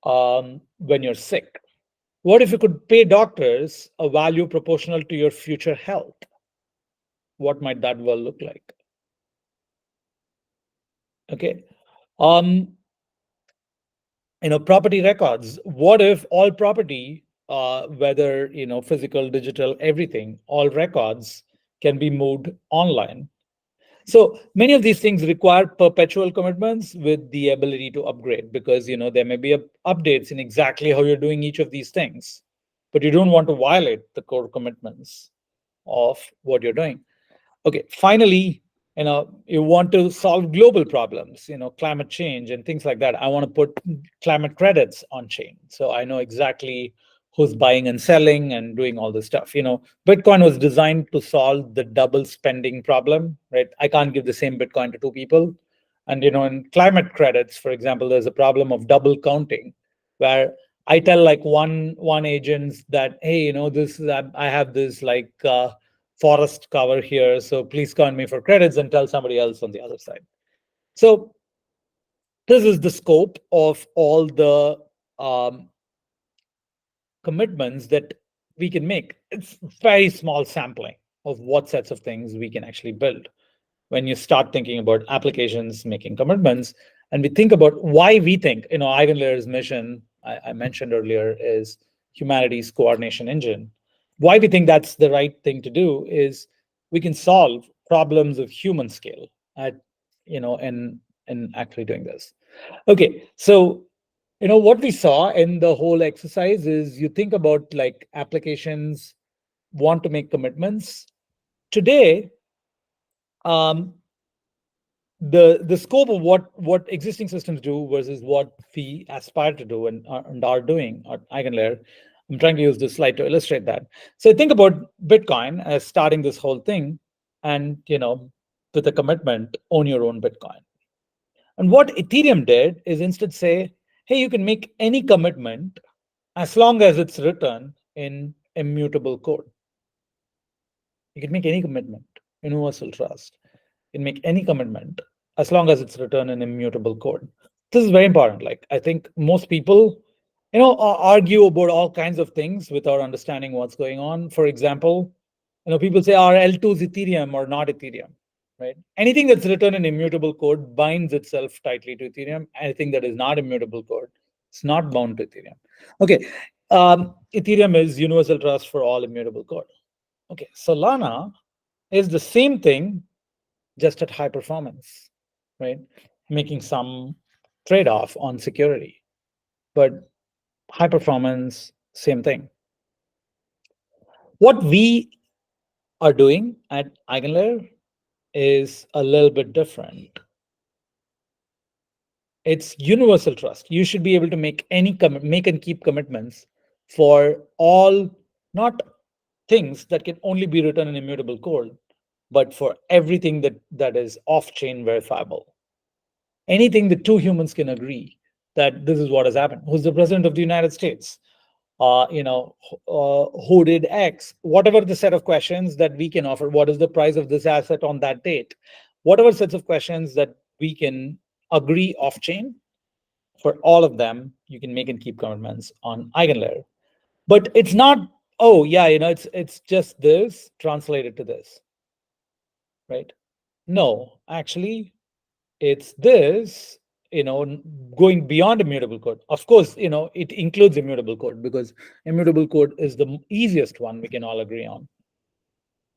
when you're sick. What if you could pay doctors a value proportional to your future health? What might that world look like? Okay. Property records. What if all property, whether physical, digital, everything, all records can be moved online? So many of these things require perpetual commitments with the ability to upgrade, because there may be updates in exactly how you're doing each of these things, but you don't want to violate the core commitments of what you're doing. Okay, finally, you want to solve global problems, climate change and things like that. I want to put climate credits on chain, so I know exactly who's buying and selling and doing all this stuff. Bitcoin was designed to solve the double spending problem, right? I can't give the same Bitcoin to two people. And in climate credits, for example, there's a problem of double counting, where I tell like one agent that, hey, this I have this forest cover here, so please count me for credits, and tell somebody else on the other side. So this is the scope of all the commitments that we can make. It's very small sampling of what sets of things we can actually build when you start thinking about applications making commitments. And we think about why we think, Eigenlayer's mission, I mentioned earlier, is humanity's coordination engine. why we think that's the right thing to do is we can solve problems of human scale at, in actually doing this. Okay, so what we saw in the whole exercise is you think about like applications want to make commitments. Today, um, the scope of what existing systems do versus what we aspire to do and are doing at Eigenlayer. I'm trying to use this slide to illustrate that. So think about Bitcoin as starting this whole thing, and with a commitment, own your own Bitcoin. And what Ethereum did is instead say, hey, you can make any commitment as long as it's written in immutable code. You can make any commitment, universal trust. You can make any commitment as long as it's written in immutable code. This is very important. Like, I think most people, argue about all kinds of things without understanding what's going on. For example, people say, are L2s Ethereum or not Ethereum, right? Anything that's written in immutable code binds itself tightly to Ethereum. Anything that is not immutable code, it's not bound to Ethereum. Okay, Ethereum is universal trust for all immutable code. Okay, Solana is the same thing, just at high performance, right? Making some trade-off on security, but high performance, same thing. What we are doing at Eigenlayer is a little bit different. It's universal trust. You should be able to make make and keep commitments for all, not things that can only be written in immutable code, but for everything that is off-chain verifiable. Anything that two humans can agree that this is what has happened. Who's the president of the United States? Who did X? Whatever the set of questions that we can offer, what is the price of this asset on that date? Whatever sets of questions that we can agree off-chain, for all of them, you can make and keep commitments on Eigenlayer. But it's not, oh yeah, it's just this translated to this, right? No, actually, it's this, going beyond immutable code. Of course, it includes immutable code because immutable code is the easiest one we can all agree on.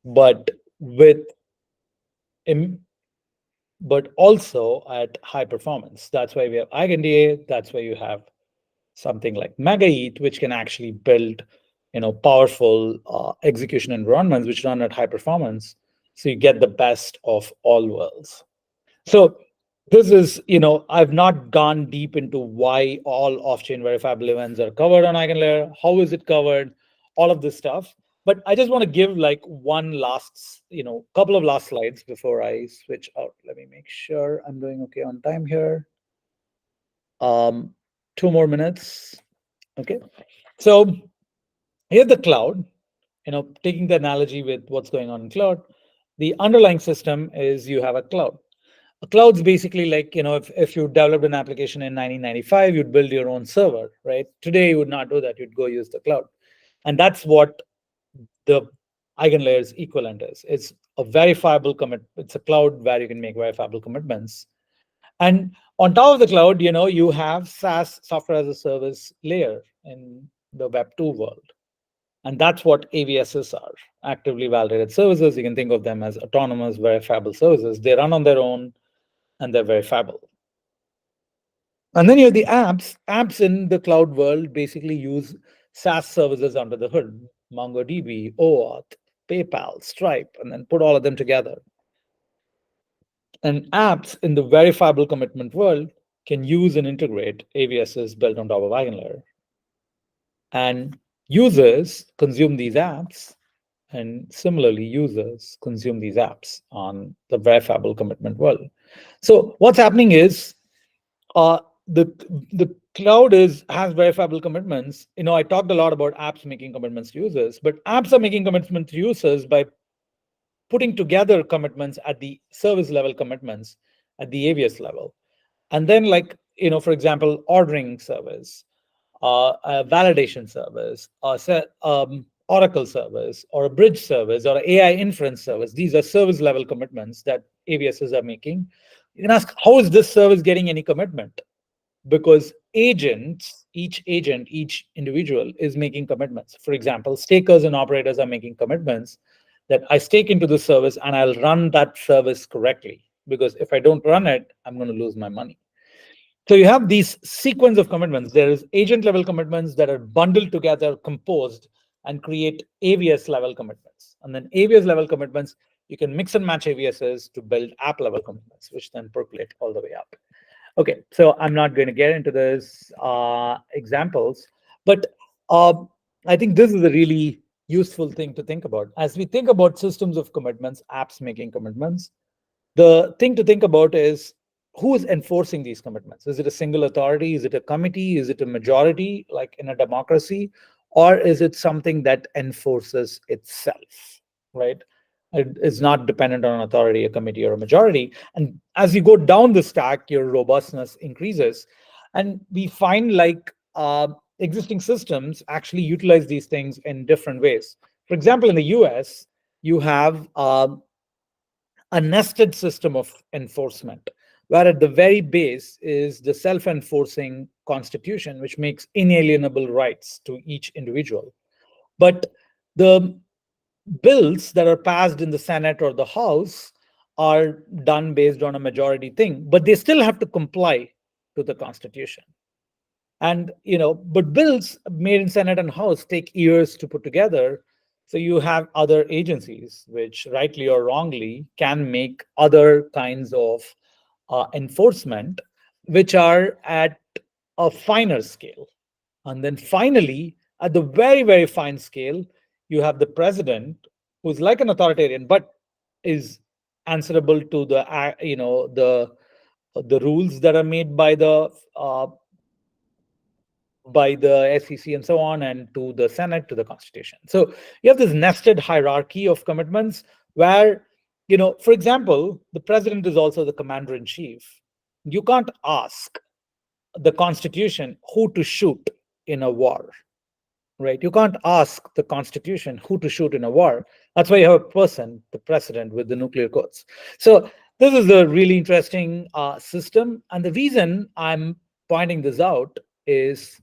But but also at high performance. That's why we have EigenDA. That's why you have something like MegaETH, which can actually build, powerful execution environments which run at high performance. So you get the best of all worlds. So this is, I've not gone deep into why all off-chain verifiable events are covered on Eigenlayer. How is it covered? All of this stuff. But I just want to give like one last, couple of last slides before I switch out. Let me make sure I'm doing okay on time here. 2 more minutes. Okay. So here's the cloud, taking the analogy with what's going on in cloud. The underlying system is you have a cloud. A cloud's basically like, if you developed an application in 1995, you'd build your own server, right? Today, you would not do that. You'd go use the cloud. And that's what the Eigenlayer's equivalent is. It's a verifiable commit. It's a cloud where you can make verifiable commitments. And on top of the cloud, you have SaaS, software as a service layer in the Web 2 world. And that's what AVSs are, actively validated services. You can think of them as autonomous verifiable services. They run on their own and they're verifiable. And then you have the apps. Apps in the cloud world basically use SaaS services under the hood, MongoDB, OAuth, PayPal, Stripe, and then put all of them together. And apps in the verifiable commitment world can use and integrate AVSs built on top of Eigenlayer. And users consume these apps, and similarly, users consume these apps on the verifiable commitment world. So what's happening is the cloud has verifiable commitments. I talked a lot about apps making commitments to users, but apps are making commitments to users by putting together commitments at the service level commitments at the AVS level. And then for example, ordering service, a validation service, Oracle service, or a bridge service, or AI inference service. These are service level commitments that AVSs are making. You can ask, how is this service getting any commitment? Because agents each agent, each individual is making commitments. For example, stakers and operators are making commitments that I stake into the service and I'll run that service correctly, because if I don't run it, I'm going to lose my money. So you have these sequence of commitments. There is agent level commitments that are bundled together, composed, and create AVS level commitments. And then AVS level commitments, you can mix and match AVSs to build app level commitments, which then percolate all the way up. Okay, so I'm not going to get into this examples, but I think this is a really useful thing to think about. As we think about systems of commitments, apps making commitments, the thing to think about is who is enforcing these commitments? Is it a single authority? Is it a committee? Is it a majority, like in a democracy? Or is it something that enforces itself, right? It is not dependent on an authority, a committee, or a majority. And as you go down the stack, your robustness increases. And we find like existing systems actually utilize these things in different ways. For example, in the US, you have a nested system of enforcement, where at the very base is the self-enforcing constitution, which makes inalienable rights to each individual. But the bills that are passed in the Senate or the House are done based on a majority thing, but they still have to comply to the Constitution. And but bills made in Senate and House take years to put together. So you have other agencies which, rightly or wrongly, can make other kinds of enforcement, which are at a finer scale. And then finally, at the very, very fine scale, you have the president, who's like an authoritarian, but is answerable to the rules that are made by the SEC and so on, and to the Senate, to the Constitution. So you have this nested hierarchy of commitments where, for example, the president is also the commander in chief. You can't ask the Constitution who to shoot in a war, right? You can't ask the Constitution who to shoot in a war. That's why you have a person, the president, with the nuclear codes. So this is a really interesting system. And the reason I'm pointing this out is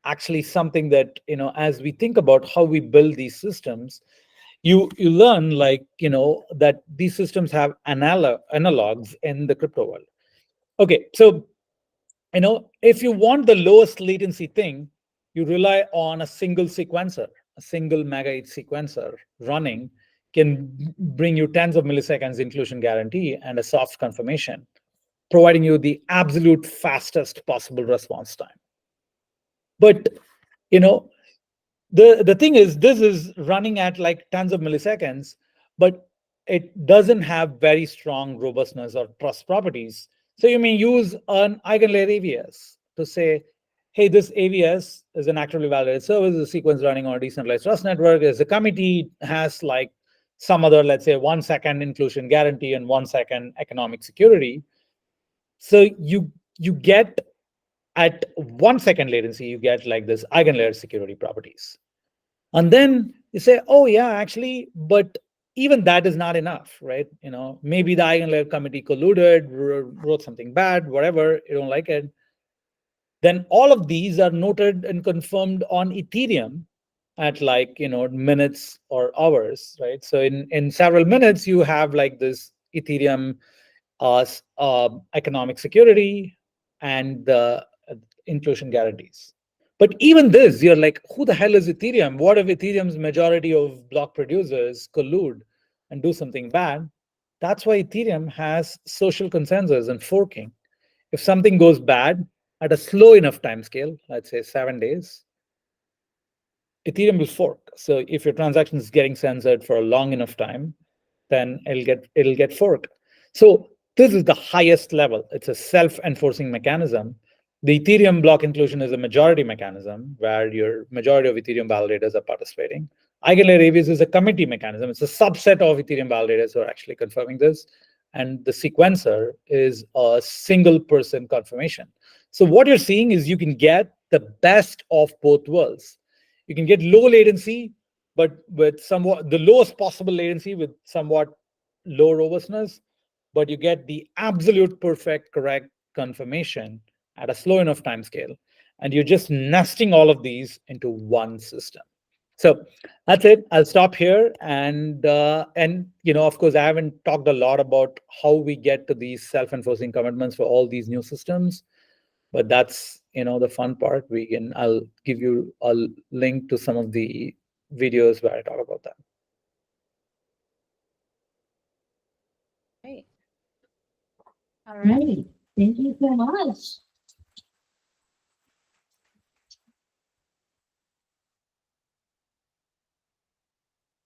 actually something that, as we think about how we build these systems, you learn that these systems have analogs in the crypto world. Okay, so if you want the lowest latency thing, you rely on a single sequencer. A single mega-H sequencer running can bring you tens of milliseconds inclusion guarantee and a soft confirmation, providing you the absolute fastest possible response time. But the thing is, this is running at like tens of milliseconds, but it doesn't have very strong robustness or trust properties. So you may use an Eigenlayer AVS to say, hey, this AVS is an actively validated service, a sequence running on a decentralized trust network. As a committee has like some other, let's say, 1 second inclusion guarantee and 1 second economic security. So you get at 1 second latency, you get like this Eigenlayer security properties. And then you say, oh yeah, actually, but even that is not enough, right? Maybe the Eigenlayer committee colluded, wrote something bad, whatever, you don't like it. Then all of these are noted and confirmed on Ethereum at like, minutes or hours, right? So in several minutes, you have like this Ethereum economic security and the inclusion guarantees. But even this, you're like, who the hell is Ethereum? What if Ethereum's majority of block producers collude and do something bad? That's why Ethereum has social consensus and forking. If something goes bad at a slow enough time scale, let's say 7 days, Ethereum will fork. So if your transaction is getting censored for a long enough time, then it'll get forked. So this is the highest level. It's a self-enforcing mechanism. The Ethereum block inclusion is a majority mechanism where your majority of Ethereum validators are participating. Eigenlayer AVS is a committee mechanism. It's a subset of Ethereum validators who are actually confirming this. And the sequencer is a single person confirmation. So what you're seeing is you can get the best of both worlds. You can get low latency, but with somewhat the lowest possible latency with somewhat low robustness, but you get the absolute perfect correct confirmation at a slow enough time scale. and you're just nesting all of these into one system. So that's it. I'll stop here. And of course, I haven't talked a lot about how we get to these self-enforcing commitments for all these new systems, but that's the fun part. I'll give you a link to some of the videos where I talk about that.
Great. All right. Thank you so much.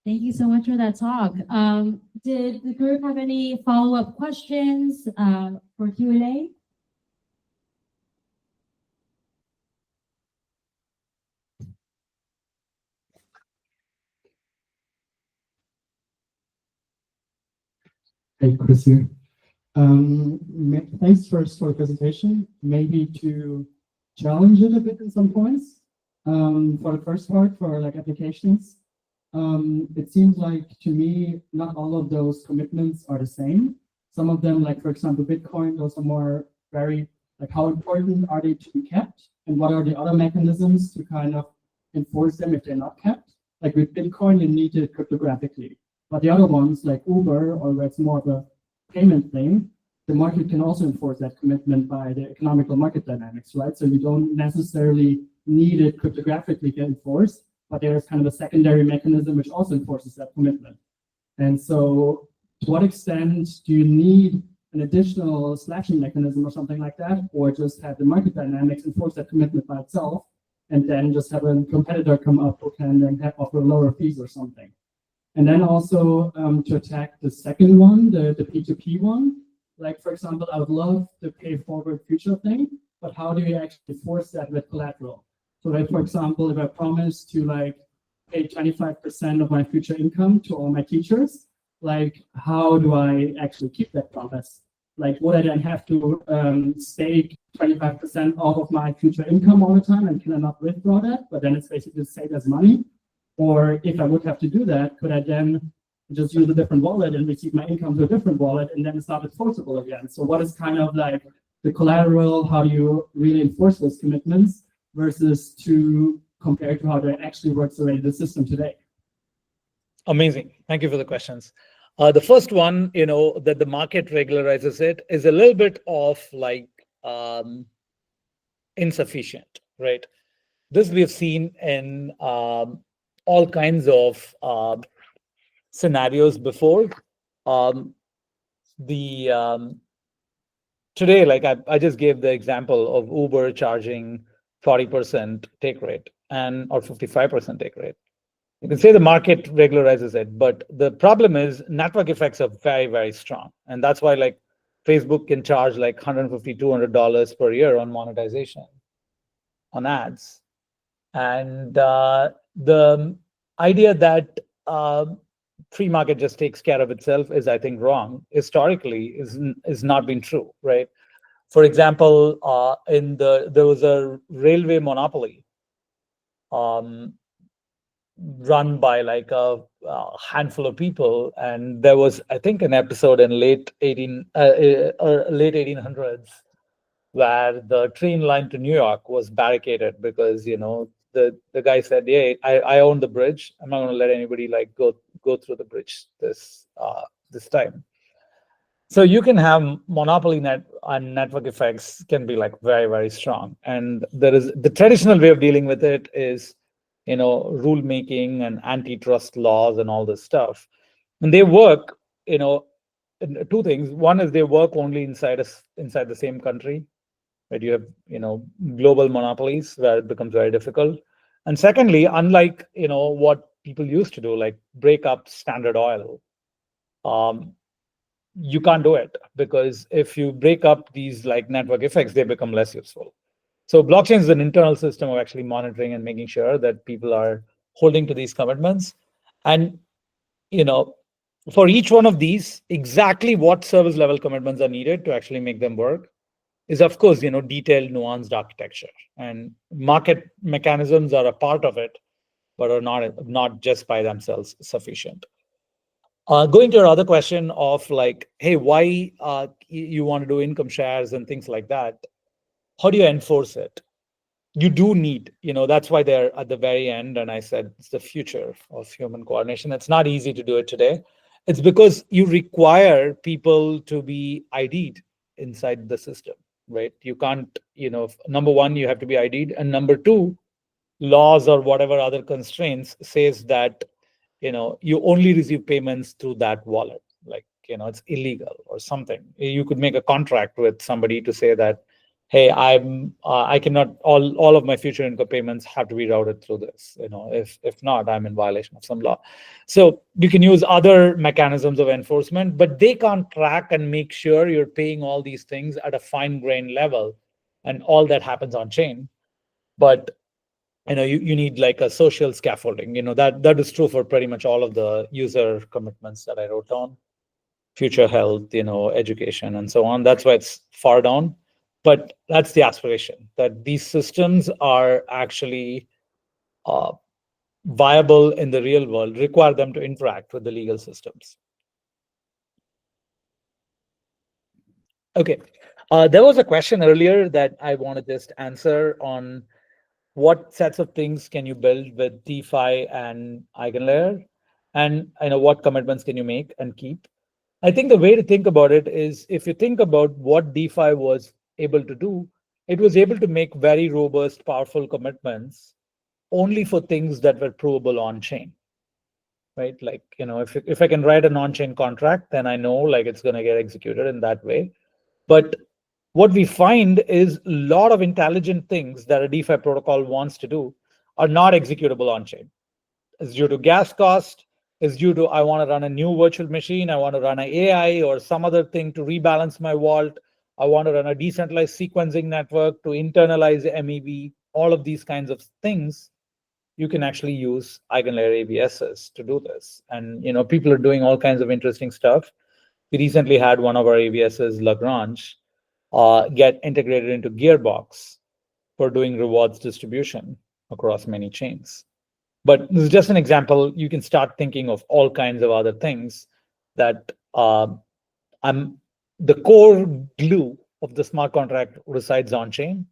Thank you so much for that talk. Did the group have any follow-up questions for Q&A?
Hey, Chris here. Thanks first for the presentation. Maybe to challenge it a bit in some points. For the first part, for like applications, it seems like to me, not all of those commitments are the same. Some of them, like for example, Bitcoin, those are more very, like how important are they to be kept? And what are the other mechanisms to kind of enforce them if they're not kept? Like with Bitcoin, you need it cryptographically. But the other ones, like Uber, or where it's more of a payment thing, the market can also enforce that commitment by the economical market dynamics, right? So you don't necessarily need it cryptographically to enforce, but there's kind of a secondary mechanism which also enforces that commitment. And so to what extent do you need an additional slashing mechanism or something like that, or just have the market dynamics enforce that commitment by itself, and then just have a competitor come up who can then offer lower fees or something? And then also to attack the second one, the P2P one, like for example, I would love the pay forward future thing, but how do you actually force that with collateral? So like, for example, if I promise to like pay 25% of my future income to all my teachers, like how do I actually keep that promise? Like would I then have to stake 25% off of my future income all the time, and can I not withdraw that? But then it's basically saved as money. Or if I would have to do that, could I then just use a different wallet and receive my income to a different wallet, and then it's not enforceable again? So what is kind of like the collateral? How do you really enforce those commitments versus to compare to how that actually works already in the system today?
Amazing. Thank you for the questions. The first one, that the market regularizes it, is a little bit of like insufficient, right? This we have seen in all kinds of scenarios before. Today, like I just gave the example of Uber charging 40% take rate or 55% take rate. You can say the market regularizes it, but the problem is network effects are very, very strong. And that's why like Facebook can charge like $150, $200 per year on monetization on ads. And the idea that free market just takes care of itself is, I think, wrong. Historically, is not been true, right? For example, there was a railway monopoly run by like a handful of people, and there was, I think, an episode in late 1800s where the train line to New York was barricaded because the guy said, "Yeah, I own the bridge. I'm not going to let anybody like go through the bridge this time." So you can have monopoly and network effects can be like very, very strong. And there is the traditional way of dealing with it is rule making and antitrust laws and all this stuff. And they work, in two things. One is they work only inside the same country. Right, you have global monopolies where it becomes very difficult. And secondly, unlike what people used to do, like break up Standard Oil, you can't do it, because if you break up these like network effects, they become less useful. So blockchain is an internal system of actually monitoring and making sure that people are holding to these commitments. And for each one of these, exactly what service level commitments are needed to actually make them work is, of course, detailed, nuanced architecture, and market mechanisms are a part of it, but are not just by themselves sufficient. Going to your other question of like, hey, why you want to do income shares and things like that? How do you enforce it? you do need, that's why they're at the very end. And I said, it's the future of human coordination. It's not easy to do it today. It's because you require people to be ID'd inside the system, right? You can't, number one, you have to be ID'd. And number two, laws or whatever other constraints says that, you only receive payments through that wallet. Like, it's illegal or something. You could make a contract with somebody to say that, hey, I cannot, all of my future income payments have to be routed through this. If not, I'm in violation of some law. So you can use other mechanisms of enforcement, but they can't track and make sure you're paying all these things at a fine-grained level, and all that happens on chain. But you need like a social scaffolding. That is true for pretty much all of the user commitments that I wrote down. Future health, education, and so on. That's why it's far down. But that's the aspiration, that these systems are actually viable in the real world, require them to interact with the legal systems. Okay. There was a question earlier that I want to just answer on what sets of things can you build with DeFi and Eigenlayer, and what commitments can you make and keep. I think the way to think about it is, if you think about what DeFi was able to do, it was able to make very robust, powerful commitments only for things that were provable on chain, right? Like, if I can write an on-chain contract, then I know like it's going to get executed in that way. But what we find is a lot of intelligent things that a DeFi protocol wants to do are not executable on chain. It's due to gas cost. It's due to, I want to run a new virtual machine. I want to run an AI or some other thing to rebalance my vault. I want to run a decentralized sequencing network to internalize MEV. All of these kinds of things, you can actually use Eigenlayer AVSs to do this. And people are doing all kinds of interesting stuff. We recently had one of our AVSs, Lagrange, get integrated into Gearbox for doing rewards distribution across many chains. But this is just an example. You can start thinking of all kinds of other things that the core glue of the smart contract resides on chain,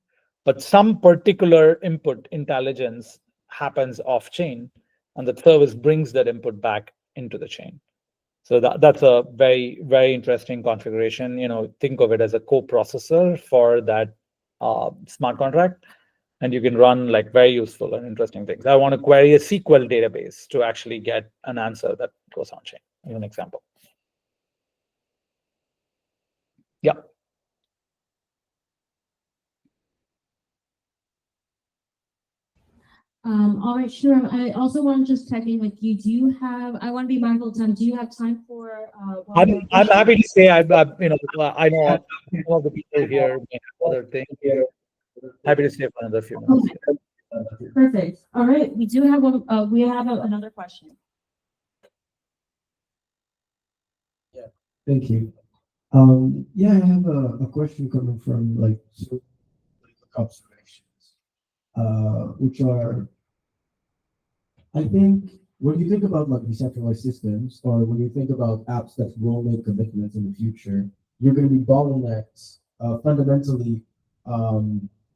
but some particular input intelligence happens off chain, and the service brings that input back into the chain. So that's a very, very interesting configuration. Think of it as a co-processor for that smart contract, and you can run like very useful and interesting things. I want to query a SQL database to actually get an answer that goes on chain, as an example. Yeah.
All right, sure. I also want to just check in with you. I want to be mindful of time. Do you have time for one more
I'm
question?
happy to say I know some of the people here may have other things. Happy to stay for another few minutes.
Okay. Perfect. All right. We do have one. We have another question.
Thank you. Yeah, I have a question coming from like observations, which are, I think when you think about like decentralized systems, or when you think about apps that will make commitments in the future, you're going to be bottlenecks fundamentally.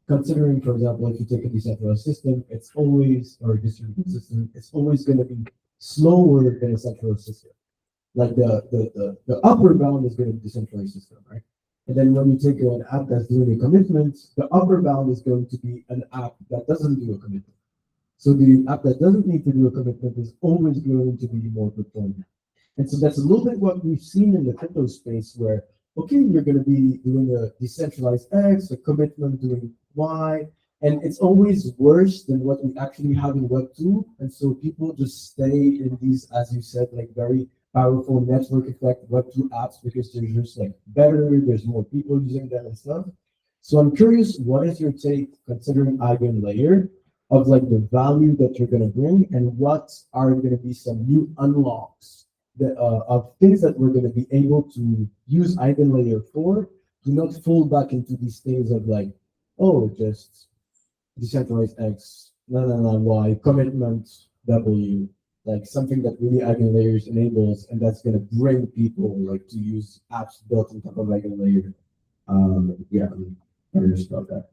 Considering, for example, if you take a decentralized system, it's always, or a distributed system, it's always going to be slower than a centralized system. Like the upper bound is going to be decentralized system, right? And then when you take an app that's doing a commitment, the upper bound is going to be an app that doesn't do a commitment. So the app that doesn't need to do a commitment is always going to be more performant. And so that's a little bit what we've seen in the crypto space, where, okay, you're going to be doing a decentralized X, a commitment doing Y, and it's always worse than what we actually have in Web2. And so people just stay in these, as you said, like very powerful network effect Web2 apps, because they're just like better, there's more people using them and stuff. So I'm curious, what is your take, considering Eigenlayer, of like the value that you're going to bring, and what are going to be some new unlocks that, of things that we're going to be able to use Eigenlayer for, do not fall back into these things of like, oh, just decentralized X, Y, commitment W, like something that really Eigenlayers enables, and that's going to bring people like to use apps built on top of Eigenlayer. Yeah, I'm curious about that.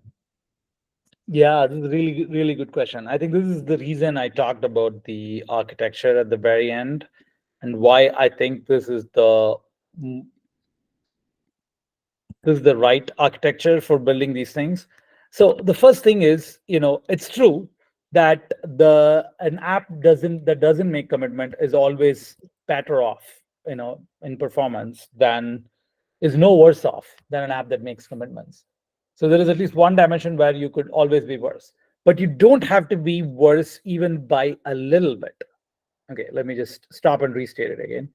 Yeah, this is a really, really good question. I think this is the reason I talked about the architecture at the very end and why I think this is the right architecture for building these things. So the first thing is, it's true that an app that doesn't make commitment is always better off, in performance than is no worse off than an app that makes commitments. So there is at least one dimension where you could always be worse, but you don't have to be worse even by a little bit. Okay, let me just stop and restate it again.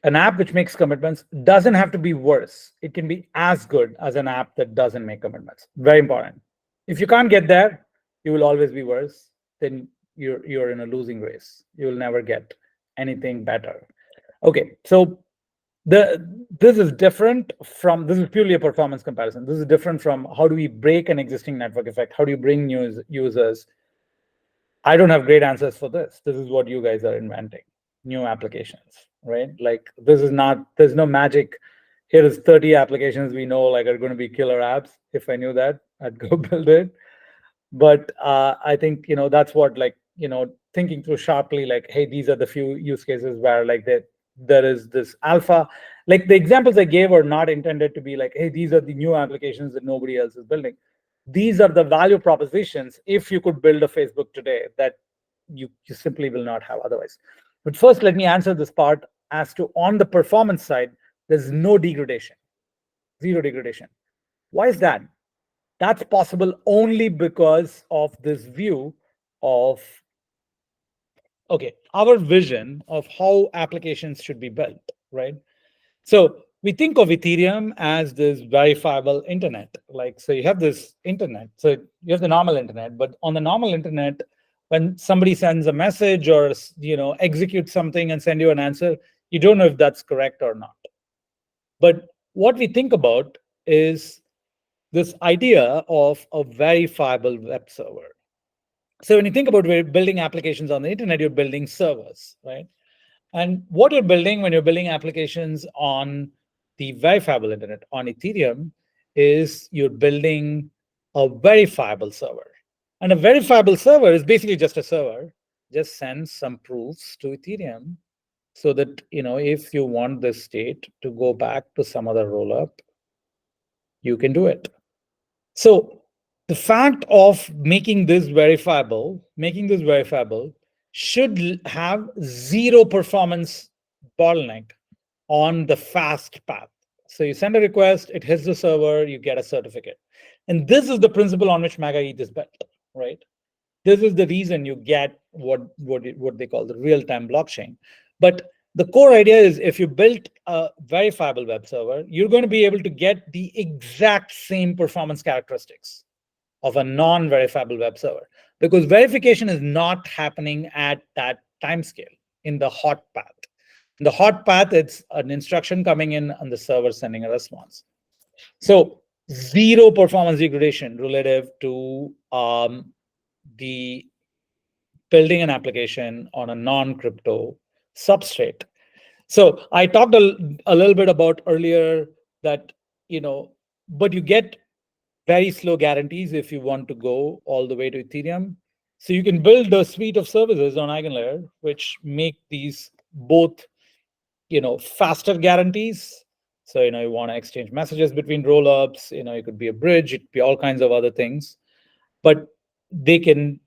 An app which makes commitments doesn't have to be worse. It can be as good as an app that doesn't make commitments. Very important. If you can't get there, you will always be worse. Then you're in a losing race. You will never get anything better. Okay, so this is different from, this is purely a performance comparison. This is different from how do we break an existing network effect? How do you bring new users? I don't have great answers for this. This is what you guys are inventing, new applications, right? Like this is not, there's no magic. Here is 30 applications we know like are going to be killer apps. If I knew that, I'd go build it. But I think, that's what like, thinking through sharply, like, hey, these are the few use cases where like there is this alpha. Like the examples I gave are not intended to be like, hey, these are the new applications that nobody else is building. These are the value propositions if you could build a Facebook today that you simply will not have otherwise. But first, let me answer this part as to on the performance side, there's no degradation, zero degradation. Why is that? That's possible only because of this view of, okay, our vision of how applications should be built, right? So we think of Ethereum as this verifiable internet. Like, so you have this internet. So you have the normal internet, but on the normal internet, when somebody sends a message or executes something and send you an answer, you don't know if that's correct or not. But what we think about is this idea of a verifiable web server. So when you think about building applications on the internet, you're building servers, right? And what you're building when you're building applications on the verifiable internet, on Ethereum, is you're building a verifiable server. And a verifiable server is basically just a server, just sends some proofs to Ethereum so that, if you want this state to go back to some other rollup, you can do it. So the fact of making this verifiable should have zero performance bottleneck on the fast path. So you send a request, it hits the server, you get a certificate. And this is the principle on which MegaETH is built, right? This is the reason you get what they call the real-time blockchain. But the core idea is if you built a verifiable web server, you're going to be able to get the exact same performance characteristics of a non-verifiable web server, because verification is not happening at that time scale in the hot path. In the hot path, it's an instruction coming in and the server sending a response. So zero performance degradation relative to the building an application on a non-crypto substrate. So I talked a little bit about earlier that, but you get very slow guarantees if you want to go all the way to Ethereum. So you can build a suite of services on Eigenlayer, which make these both, faster guarantees. So, you want to exchange messages between rollups, it could be a bridge, it could be all kinds of other things. But they can,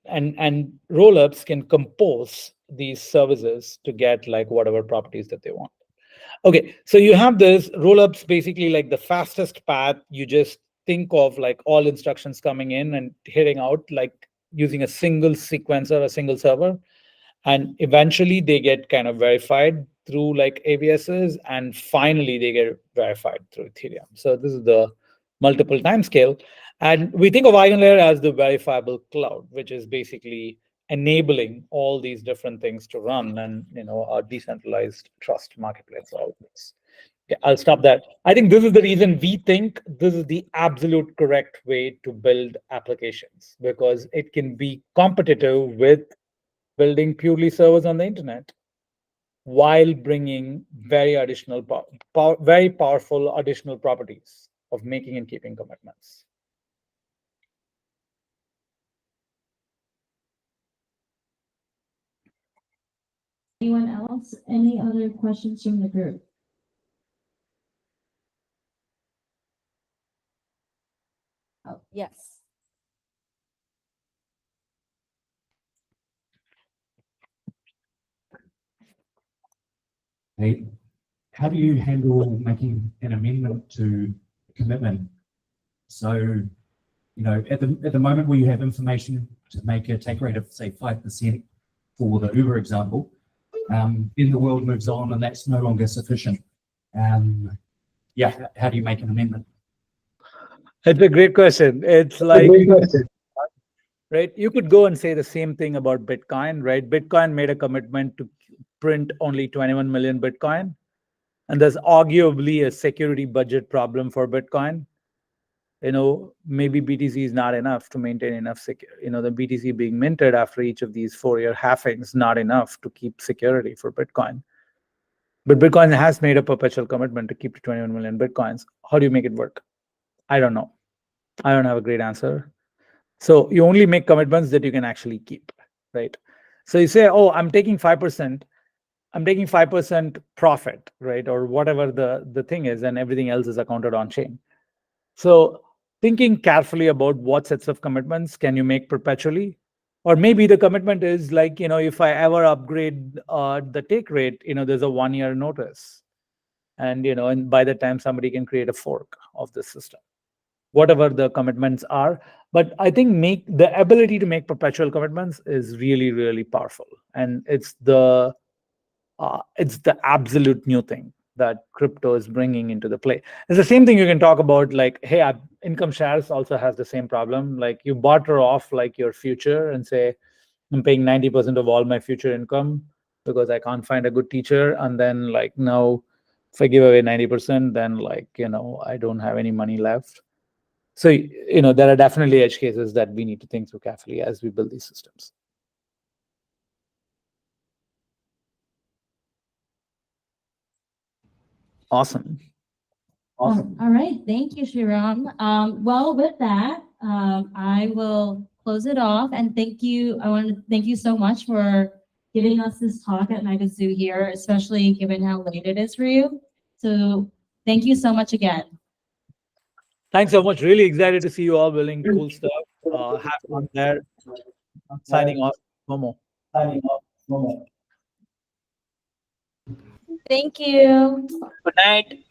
and rollups can compose these services to get like whatever properties that they want. Okay, so you have this rollups, basically like the fastest path. You just think of like all instructions coming in and hitting out, like using a single sequencer, a single server. And eventually they get kind of verified through like AVSs, and finally they get verified through Ethereum. So this is the multiple time scale. And we think of Eigenlayer as the verifiable cloud, which is basically enabling all these different things to run, and a decentralized trust marketplace, all of this. Yeah, I'll stop there. I think this is the reason we think this is the absolute correct way to build applications, because it can be competitive with building purely servers on the internet while bringing very very powerful additional properties of making and keeping commitments.
Anyone else? Any other questions from the group?
Oh, yes.
Hey, how do you handle making an amendment to a commitment? So, you know, at the moment where you have information to make a take rate of say 5% for the Uber example, then the world moves on and that's no longer sufficient. Yeah, how do you make an amendment?
It's a great question. It's like, right, you could go and say the same thing about Bitcoin, right? Bitcoin made a commitment to print only 21 million Bitcoin. And there's arguably a security budget problem for Bitcoin. You know, maybe BTC is not enough to maintain enough security. You know, the BTC being minted after each of these 4-year halvings not enough to keep security for Bitcoin. But Bitcoin has made a perpetual commitment to keep to 21 million Bitcoins. How do you make it work? I don't know. I don't have a great answer. So you only make commitments that you can actually keep, right? So you say, oh, I'm taking 5%. I'm taking 5% profit, right? Or whatever the thing is, and everything else is accounted on chain. So thinking carefully about what sets of commitments can you make perpetually? Or maybe the commitment is like, you know, if I ever upgrade the take rate, you know, there's a 1-year notice. And, you know, and by the time somebody can create a fork of the system, whatever the commitments are. But I think the ability to make perpetual commitments is really, really powerful. And it's the absolute new thing that crypto is bringing into the play. It's the same thing you can talk about, like, hey, income shares also has the same problem. Like you barter off like your future and say, I'm paying 90% of all my future income because I can't find a good teacher. And then like, now if I give away 90%, then like, you know, I don't have any money left. So, you know, there are definitely edge cases that we need to think through carefully as we build these systems. Awesome.
All right. Thank you, Sreeram. Well, with that, I will close it off and thank you. I want to thank you so much for giving us this talk at MegaZu here, especially given how late it is for you. So thank you so much again.
Thanks so much. Really excited to see you all building cool stuff. Have fun there. Signing off, Momo.
Thank you.
Good night.